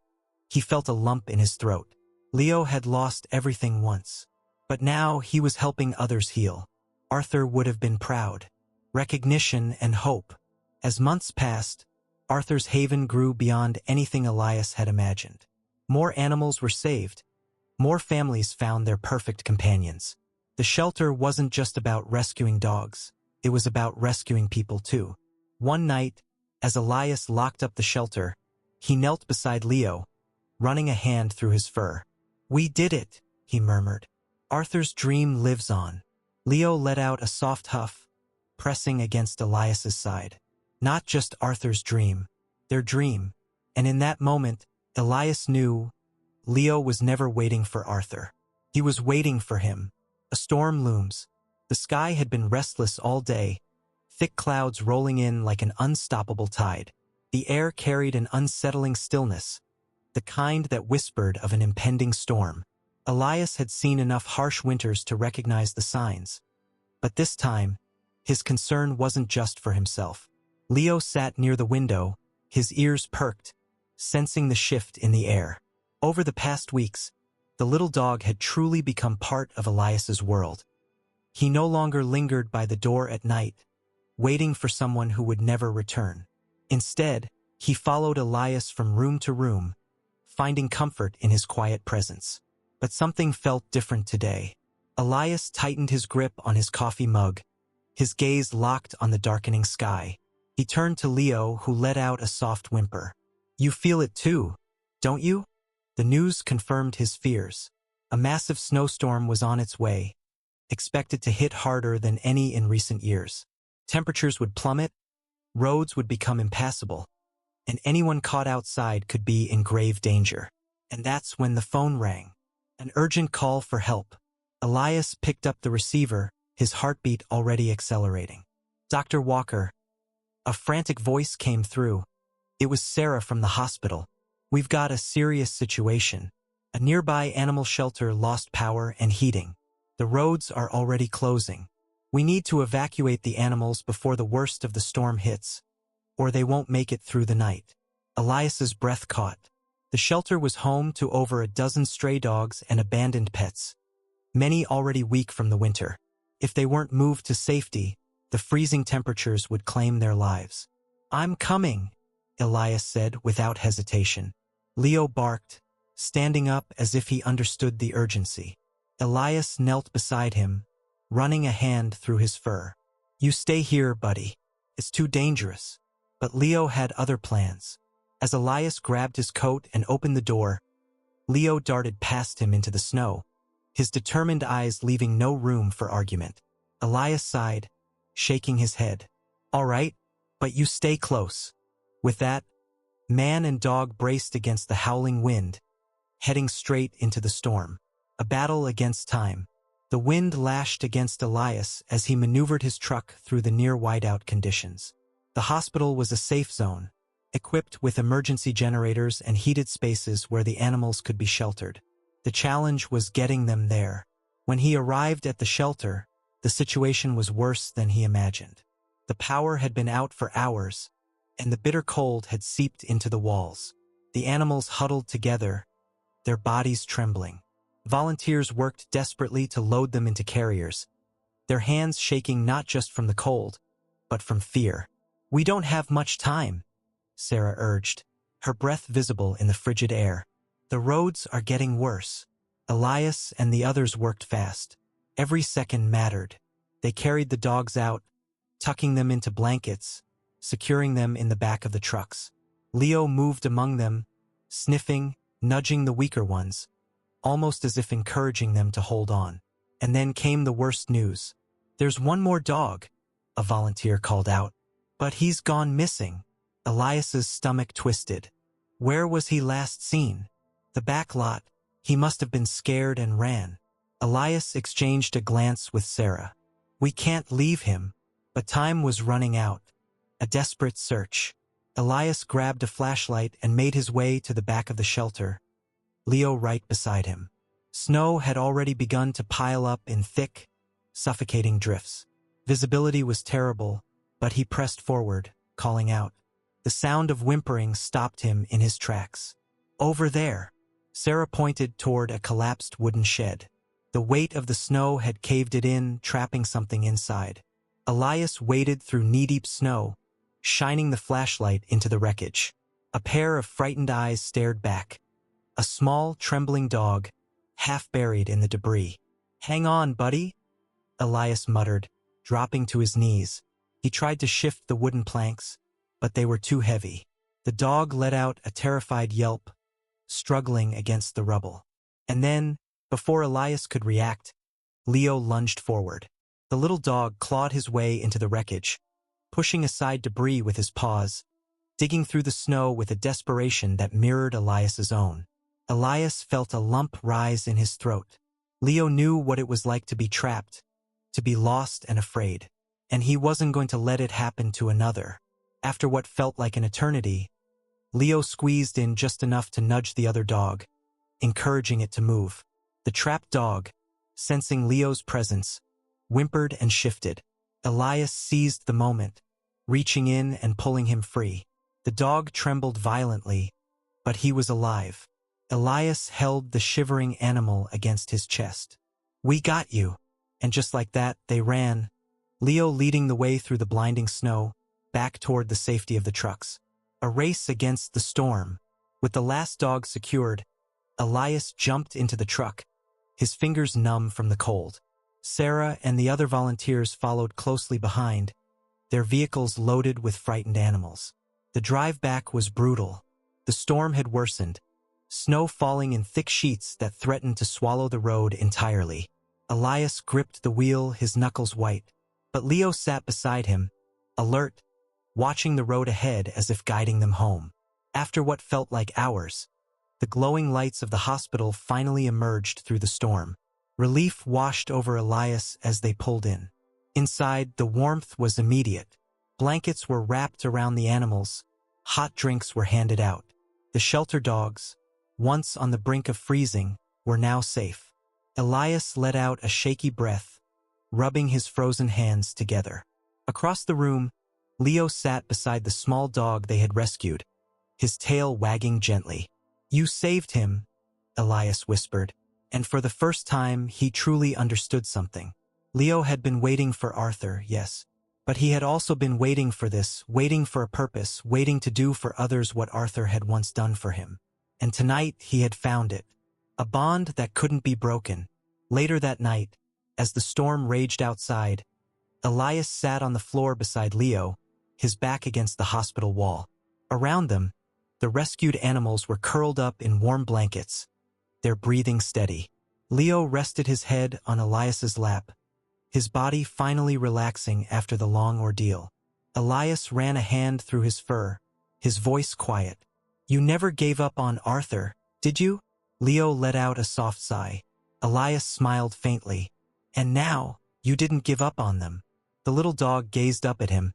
he felt a lump in his throat. Leo had lost everything once. But now he was helping others heal. Arthur would have been proud. Recognition and hope. As months passed, Arthur's haven grew beyond anything Elias had imagined. More animals were saved. More families found their perfect companions. The shelter wasn't just about rescuing dogs. It was about rescuing people too. One night, as Elias locked up the shelter, he knelt beside Leo, running a hand through his fur. "We did it," he murmured. "Arthur's dream lives on." Leo let out a soft huff, pressing against Elias's side. Not just Arthur's dream, their dream. And in that moment, Elias knew Leo was never waiting for Arthur. He was waiting for him. A storm looms. The sky had been restless all day, thick clouds rolling in like an unstoppable tide. The air carried an unsettling stillness, the kind that whispered of an impending storm. Elias had seen enough harsh winters to recognize the signs. But this time, his concern wasn't just for himself. Leo sat near the window, his ears perked, sensing the shift in the air. Over the past weeks, the little dog had truly become part of Elias's world. He no longer lingered by the door at night, waiting for someone who would never return. Instead, he followed Elias from room to room, finding comfort in his quiet presence. But something felt different today. Elias tightened his grip on his coffee mug, his gaze locked on the darkening sky. He turned to Leo, who let out a soft whimper. "You feel it too, don't you?" The news confirmed his fears. A massive snowstorm was on its way, expected to hit harder than any in recent years. Temperatures would plummet, roads would become impassable, and anyone caught outside could be in grave danger. And that's when the phone rang. An urgent call for help. Elias picked up the receiver, his heartbeat already accelerating. "Dr. Walker." A frantic voice came through. It was Sarah from the hospital. "We've got a serious situation." A nearby animal shelter lost power and heating. The roads are already closing. We need to evacuate the animals before the worst of the storm hits, or they won't make it through the night. Elias's breath caught. The shelter was home to over a dozen stray dogs and abandoned pets, many already weak from the winter. If they weren't moved to safety, the freezing temperatures would claim their lives. "I'm coming," Elias said without hesitation. Leo barked, standing up as if he understood the urgency. Elias knelt beside him, running a hand through his fur. "You stay here, buddy. It's too dangerous." But Leo had other plans. As Elias grabbed his coat and opened the door, Leo darted past him into the snow, his determined eyes leaving no room for argument. Elias sighed, shaking his head. "All right, but you stay close." With that, man and dog braced against the howling wind, heading straight into the storm. A battle against time. The wind lashed against Elias as he maneuvered his truck through the near-whiteout conditions. The hospital was a safe zone, equipped with emergency generators and heated spaces where the animals could be sheltered. The challenge was getting them there. When he arrived at the shelter, the situation was worse than he imagined. The power had been out for hours, and the bitter cold had seeped into the walls. The animals huddled together, their bodies trembling. Volunteers worked desperately to load them into carriers, their hands shaking not just from the cold, but from fear. "We don't have much time," Sarah urged, her breath visible in the frigid air. "The roads are getting worse." Elias and the others worked fast. Every second mattered. They carried the dogs out, tucking them into blankets, securing them in the back of the trucks. Leo moved among them, sniffing, nudging the weaker ones, almost as if encouraging them to hold on. And then came the worst news. "There's one more dog," a volunteer called out. "But he's gone missing." Elias's stomach twisted. Where was he last seen? The back lot. He must have been scared and ran. Elias exchanged a glance with Sarah. "We can't leave him." But time was running out. A desperate search. Elias grabbed a flashlight and made his way to the back of the shelter, Leo right beside him. Snow had already begun to pile up in thick, suffocating drifts. Visibility was terrible, but he pressed forward, calling out. The sound of whimpering stopped him in his tracks. "Over there." Sarah pointed toward a collapsed wooden shed. The weight of the snow had caved it in, trapping something inside. Elias waded through knee-deep snow, shining the flashlight into the wreckage. A pair of frightened eyes stared back. A small, trembling dog, half buried in the debris. "Hang on, buddy," Elias muttered, dropping to his knees. He tried to shift the wooden planks, but they were too heavy. The dog let out a terrified yelp, struggling against the rubble. And then, before Elias could react, Leo lunged forward. The little dog clawed his way into the wreckage, pushing aside debris with his paws, digging through the snow with a desperation that mirrored Elias's own. Elias felt a lump rise in his throat. Leo knew what it was like to be trapped, to be lost and afraid, and he wasn't going to let it happen to another. After what felt like an eternity, Leo squeezed in just enough to nudge the other dog, encouraging it to move. The trapped dog, sensing Leo's presence, whimpered and shifted. Elias seized the moment, reaching in and pulling him free. The dog trembled violently, but he was alive. Elias held the shivering animal against his chest. "We got you." And just like that, they ran, Leo leading the way through the blinding snow, back toward the safety of the trucks. A race against the storm. With the last dog secured, Elias jumped into the truck, his fingers numb from the cold. Sarah and the other volunteers followed closely behind, their vehicles loaded with frightened animals. The drive back was brutal. The storm had worsened, snow falling in thick sheets that threatened to swallow the road entirely. Elias gripped the wheel, his knuckles white, but Leo sat beside him, alert, watching the road ahead as if guiding them home. After what felt like hours, the glowing lights of the hospital finally emerged through the storm. Relief washed over Elias as they pulled in. Inside, the warmth was immediate. Blankets were wrapped around the animals. Hot drinks were handed out. The shelter dogs, once on the brink of freezing, were now safe. Elias let out a shaky breath, rubbing his frozen hands together. Across the room, Leo sat beside the small dog they had rescued, his tail wagging gently. "You saved him," Elias whispered, and for the first time he truly understood something. Leo had been waiting for Arthur, yes, but he had also been waiting for this, waiting for a purpose, waiting to do for others what Arthur had once done for him. And tonight he had found it, a bond that couldn't be broken. Later that night, as the storm raged outside, Elias sat on the floor beside Leo, his back against the hospital wall. Around them, the rescued animals were curled up in warm blankets, their breathing steady. Leo rested his head on Elias's lap, his body finally relaxing after the long ordeal. Elias ran a hand through his fur, his voice quiet. "You never gave up on Arthur, did you?" Leo let out a soft sigh. Elias smiled faintly. "And now, you didn't give up on them." The little dog gazed up at him,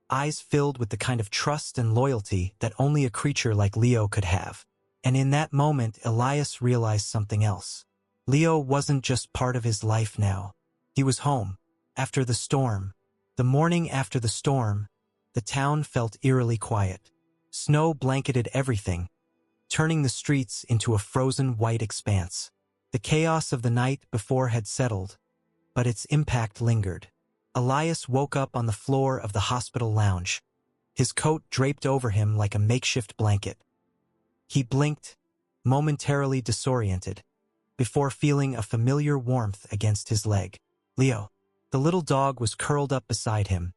eyes filled with the kind of trust and loyalty that only a creature like Leo could have. And in that moment, Elias realized something else. Leo wasn't just part of his life now. He was home. After the storm, the morning after the storm, the town felt eerily quiet. Snow blanketed everything, turning the streets into a frozen white expanse. The chaos of the night before had settled, but its impact lingered. Elias woke up on the floor of the hospital lounge, his coat draped over him like a makeshift blanket. He blinked, momentarily disoriented, before feeling a familiar warmth against his leg. Leo. The little dog was curled up beside him,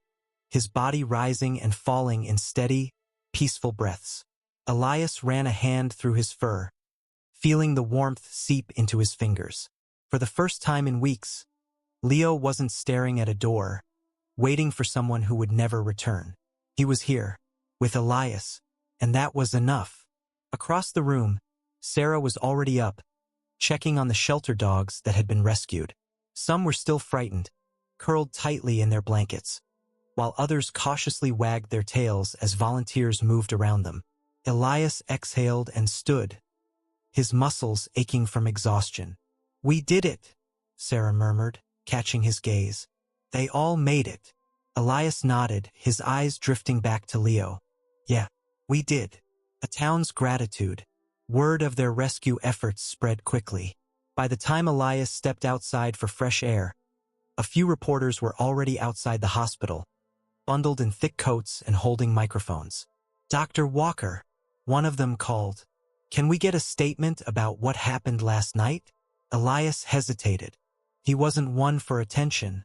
his body rising and falling in steady, peaceful breaths. Elias ran a hand through his fur, feeling the warmth seep into his fingers. For the first time in weeks, Leo wasn't staring at a door, waiting for someone who would never return. He was here, with Elias, and that was enough. Across the room, Sarah was already up, checking on the shelter dogs that had been rescued. Some were still frightened, curled tightly in their blankets, while others cautiously wagged their tails as volunteers moved around them. Elias exhaled and stood, his muscles aching from exhaustion. "We did it," Sarah murmured, catching his gaze. "They all made it." Elias nodded, his eyes drifting back to Leo. "Yeah, we did." A town's gratitude. Word of their rescue efforts spread quickly. By the time Elias stepped outside for fresh air, a few reporters were already outside the hospital, bundled in thick coats and holding microphones. "Dr. Walker," one of them called. "Can we get a statement about what happened last night?" Elias hesitated. He wasn't one for attention,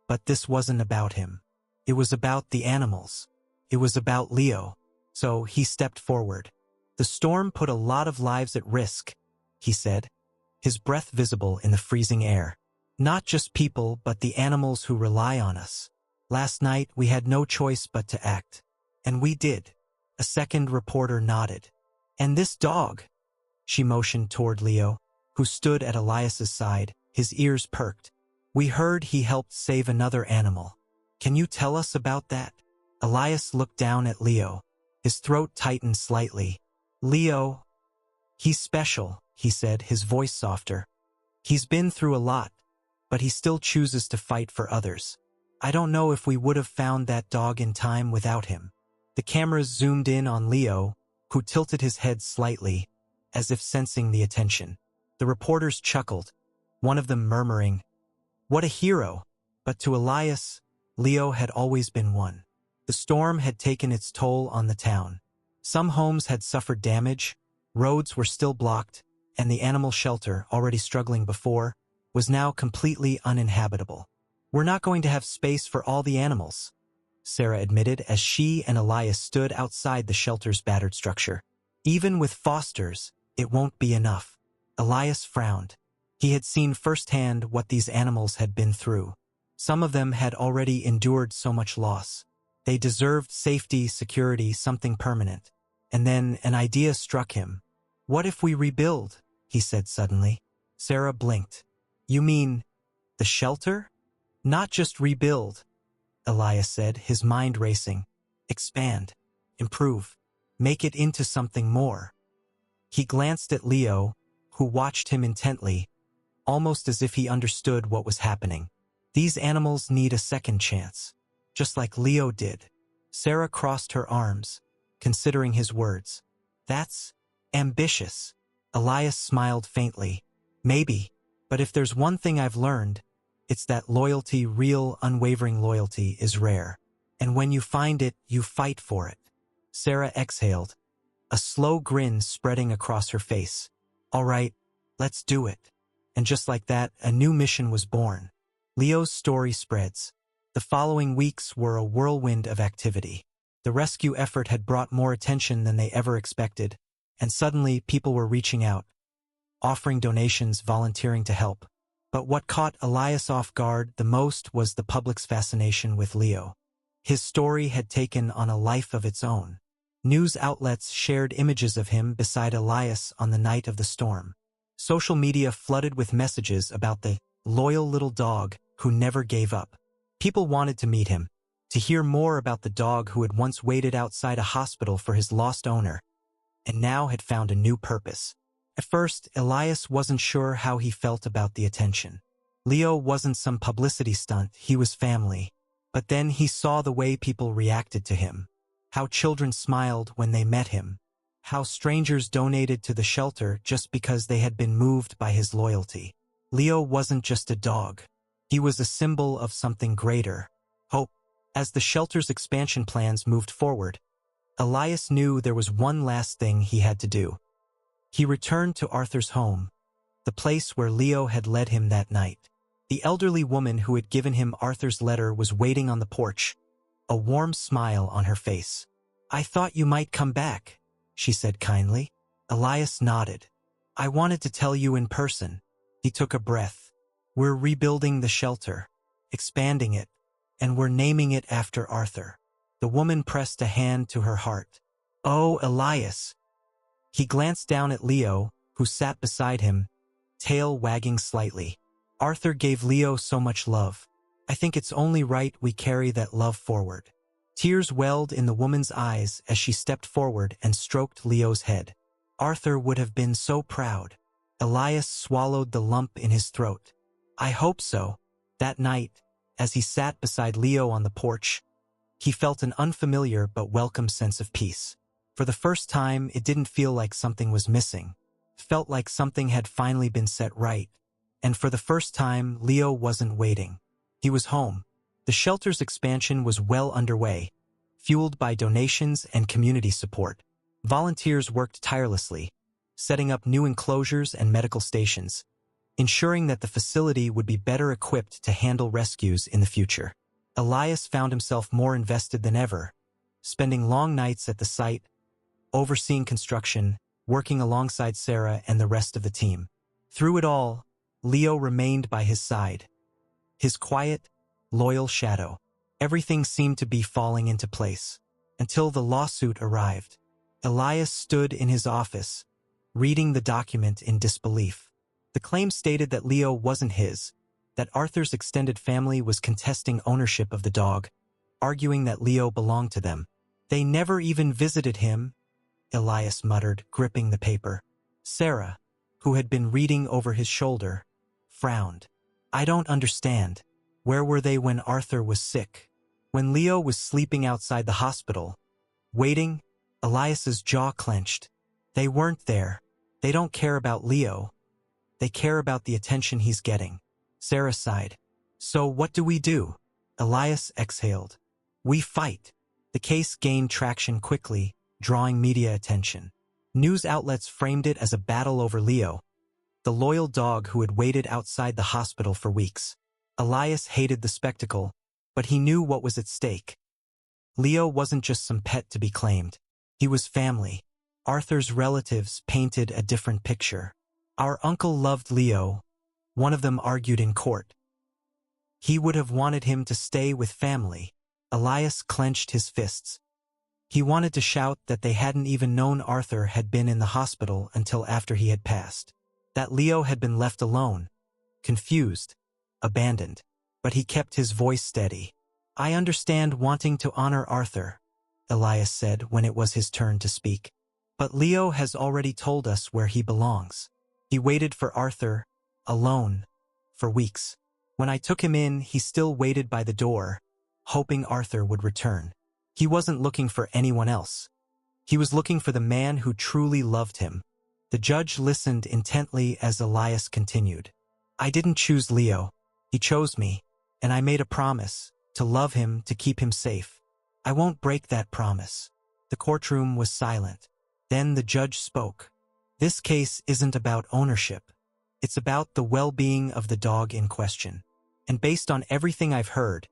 but this wasn't about him. It was about the animals. It was about Leo. So he stepped forward. "The storm put a lot of lives at risk," he said, his breath visible in the freezing air. "Not just people, but the animals who rely on us. Last night, we had no choice but to act. And we did." A second reporter nodded. "And this dog," she motioned toward Leo, who stood at Elias's side, his ears perked. "We heard he helped save another animal. Can you tell us about that?" Elias looked down at Leo. His throat tightened slightly. "Leo, he's special," he said, his voice softer. "He's been through a lot, but he still chooses to fight for others. I don't know if we would have found that dog in time without him." The cameras zoomed in on Leo, who tilted his head slightly, as if sensing the attention. The reporters chuckled, one of them murmuring, "What a hero!" But to Elias, Leo had always been one. The storm had taken its toll on the town. Some homes had suffered damage, roads were still blocked, and the animal shelter, already struggling before, was now completely uninhabitable. "We're not going to have space for all the animals," Sarah admitted as she and Elias stood outside the shelter's battered structure. "Even with fosters, it won't be enough." Elias frowned. He had seen firsthand what these animals had been through. Some of them had already endured so much loss. They deserved safety, security, something permanent. And then an idea struck him. "What if we rebuild?" he said suddenly. Sarah blinked. "You mean the shelter?" "Not just rebuild," Elias said, his mind racing. "Expand, improve, make it into something more." He glanced at Leo, who watched him intently, almost as if he understood what was happening. These animals need a second chance, just like Leo did. Sarah crossed her arms, considering his words. That's ambitious. Elias smiled faintly. Maybe, but if there's one thing I've learned, it's that loyalty, real, unwavering loyalty, is rare. And when you find it, you fight for it. Sarah exhaled, a slow grin spreading across her face. All right, let's do it. And just like that, a new mission was born. Leo's story spreads. The following weeks were a whirlwind of activity. The rescue effort had brought more attention than they ever expected, and suddenly people were reaching out, offering donations, volunteering to help. But what caught Elias off guard the most was the public's fascination with Leo. His story had taken on a life of its own. News outlets shared images of him beside Elias on the night of the storm. Social media flooded with messages about the loyal little dog who never gave up. People wanted to meet him, to hear more about the dog who had once waited outside a hospital for his lost owner, and now had found a new purpose. At first, Elias wasn't sure how he felt about the attention. Leo wasn't some publicity stunt, he was family. But then he saw the way people reacted to him, how children smiled when they met him, how strangers donated to the shelter just because they had been moved by his loyalty. Leo wasn't just a dog. He was a symbol of something greater, hope. As the shelter's expansion plans moved forward, Elias knew there was one last thing he had to do. He returned to Arthur's home, the place where Leo had led him that night. The elderly woman who had given him Arthur's letter was waiting on the porch, a warm smile on her face. "I thought you might come back," she said kindly. Elias nodded. "I wanted to tell you in person." He took a breath. "We're rebuilding the shelter, expanding it, and we're naming it after Arthur." The woman pressed a hand to her heart. "Oh, Elias." He glanced down at Leo, who sat beside him, tail wagging slightly. "Arthur gave Leo so much love. I think it's only right we carry that love forward." Tears welled in the woman's eyes as she stepped forward and stroked Leo's head. "Arthur would have been so proud." Elias swallowed the lump in his throat. "I hope so." That night, as he sat beside Leo on the porch, he felt an unfamiliar but welcome sense of peace. For the first time, it didn't feel like something was missing. It felt like something had finally been set right. And for the first time, Leo wasn't waiting. He was home. The shelter's expansion was well underway, fueled by donations and community support. Volunteers worked tirelessly, setting up new enclosures and medical stations, ensuring that the facility would be better equipped to handle rescues in the future. Elias found himself more invested than ever, spending long nights at the site, overseeing construction, working alongside Sarah and the rest of the team. Through it all, Leo remained by his side. His quiet, loyal shadow. Everything seemed to be falling into place, until the lawsuit arrived. Elias stood in his office, reading the document in disbelief. The claim stated that Leo wasn't his, that Arthur's extended family was contesting ownership of the dog, arguing that Leo belonged to them. "They never even visited him," Elias muttered, gripping the paper. Sarah, who had been reading over his shoulder, frowned. "I don't understand. Where were they when Arthur was sick? When Leo was sleeping outside the hospital? Waiting?" Elias's jaw clenched. "They weren't there. They don't care about Leo. They care about the attention he's getting." Sarah sighed. "So what do we do?" Elias exhaled. "We fight." The case gained traction quickly, drawing media attention. News outlets framed it as a battle over Leo, the loyal dog who had waited outside the hospital for weeks. Elias hated the spectacle, but he knew what was at stake. Leo wasn't just some pet to be claimed. He was family. Arthur's relatives painted a different picture. "Our uncle loved Leo," one of them argued in court. "He would have wanted him to stay with family." Elias clenched his fists. He wanted to shout that they hadn't even known Arthur had been in the hospital until after he had passed. That Leo had been left alone, confused, abandoned. But he kept his voice steady. "I understand wanting to honor Arthur," Elias said when it was his turn to speak. But Leo has already told us where he belongs. He waited for Arthur, alone, for weeks. When I took him in, he still waited by the door, hoping Arthur would return. He wasn't looking for anyone else. He was looking for the man who truly loved him. The judge listened intently as Elias continued. I didn't choose Leo. He chose me, and I made a promise, to love him, to keep him safe. I won't break that promise. The courtroom was silent. Then the judge spoke. This case isn't about ownership. It's about the well-being of the dog in question. And based on everything I've heard,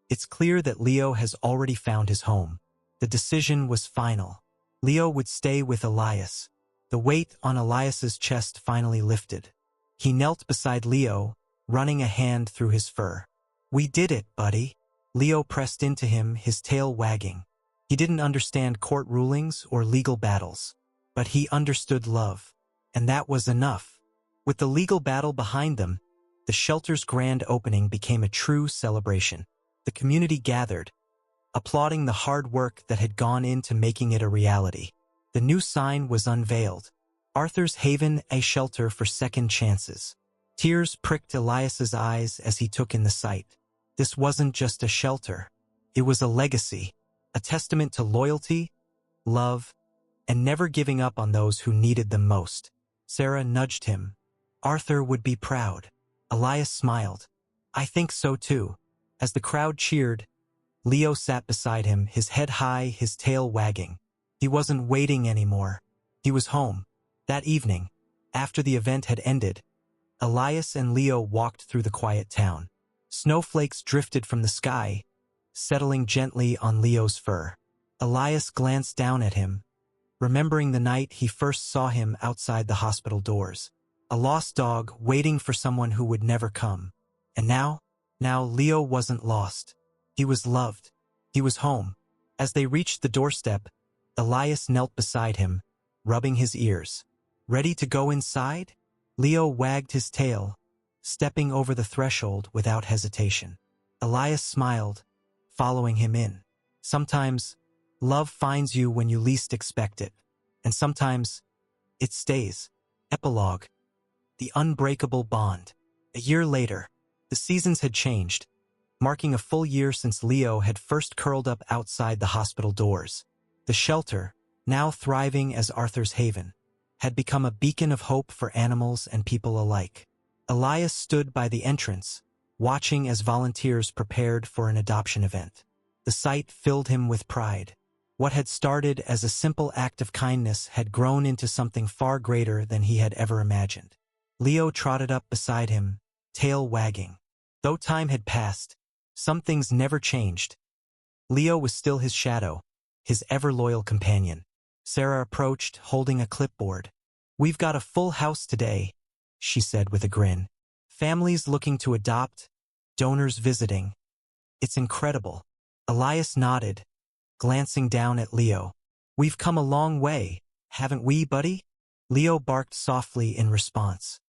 it's clear that Leo has already found his home. The decision was final. Leo would stay with Elias. The weight on Elias's chest finally lifted. He knelt beside Leo, running a hand through his fur. We did it, buddy. Leo pressed into him, his tail wagging. He didn't understand court rulings or legal battles, but he understood love. And that was enough. With the legal battle behind them, the shelter's grand opening became a true celebration. The community gathered, applauding the hard work that had gone into making it a reality. The new sign was unveiled. Arthur's Haven, a shelter for second chances. Tears pricked Elias's eyes as he took in the sight. This wasn't just a shelter. It was a legacy, a testament to loyalty, love, and never giving up on those who needed them most. Sarah nudged him. Arthur would be proud. Elias smiled. I think so too. As the crowd cheered, Leo sat beside him, his head high, his tail wagging. He wasn't waiting anymore. He was home. That evening, after the event had ended, Elias and Leo walked through the quiet town. Snowflakes drifted from the sky, settling gently on Leo's fur. Elias glanced down at him, remembering the night he first saw him outside the hospital doors. A lost dog waiting for someone who would never come. And now Leo wasn't lost. He was loved. He was home. As they reached the doorstep, Elias knelt beside him, rubbing his ears. Ready to go inside? Leo wagged his tail, stepping over the threshold without hesitation. Elias smiled, following him in. Sometimes, love finds you when you least expect it. And sometimes, it stays. Epilogue. The unbreakable bond. A year later, the seasons had changed, marking a full year since Leo had first curled up outside the hospital doors. The shelter, now thriving as Arthur's Haven, had become a beacon of hope for animals and people alike. Elias stood by the entrance, watching as volunteers prepared for an adoption event. The sight filled him with pride. What had started as a simple act of kindness had grown into something far greater than he had ever imagined. Leo trotted up beside him, tail wagging. Though time had passed, some things never changed. Leo was still his shadow, his ever-loyal companion. Sarah approached, holding a clipboard. We've got a full house today, she said with a grin. Families looking to adopt, donors visiting. It's incredible. Elias nodded, glancing down at Leo. We've come a long way, haven't we, buddy? Leo barked softly in response.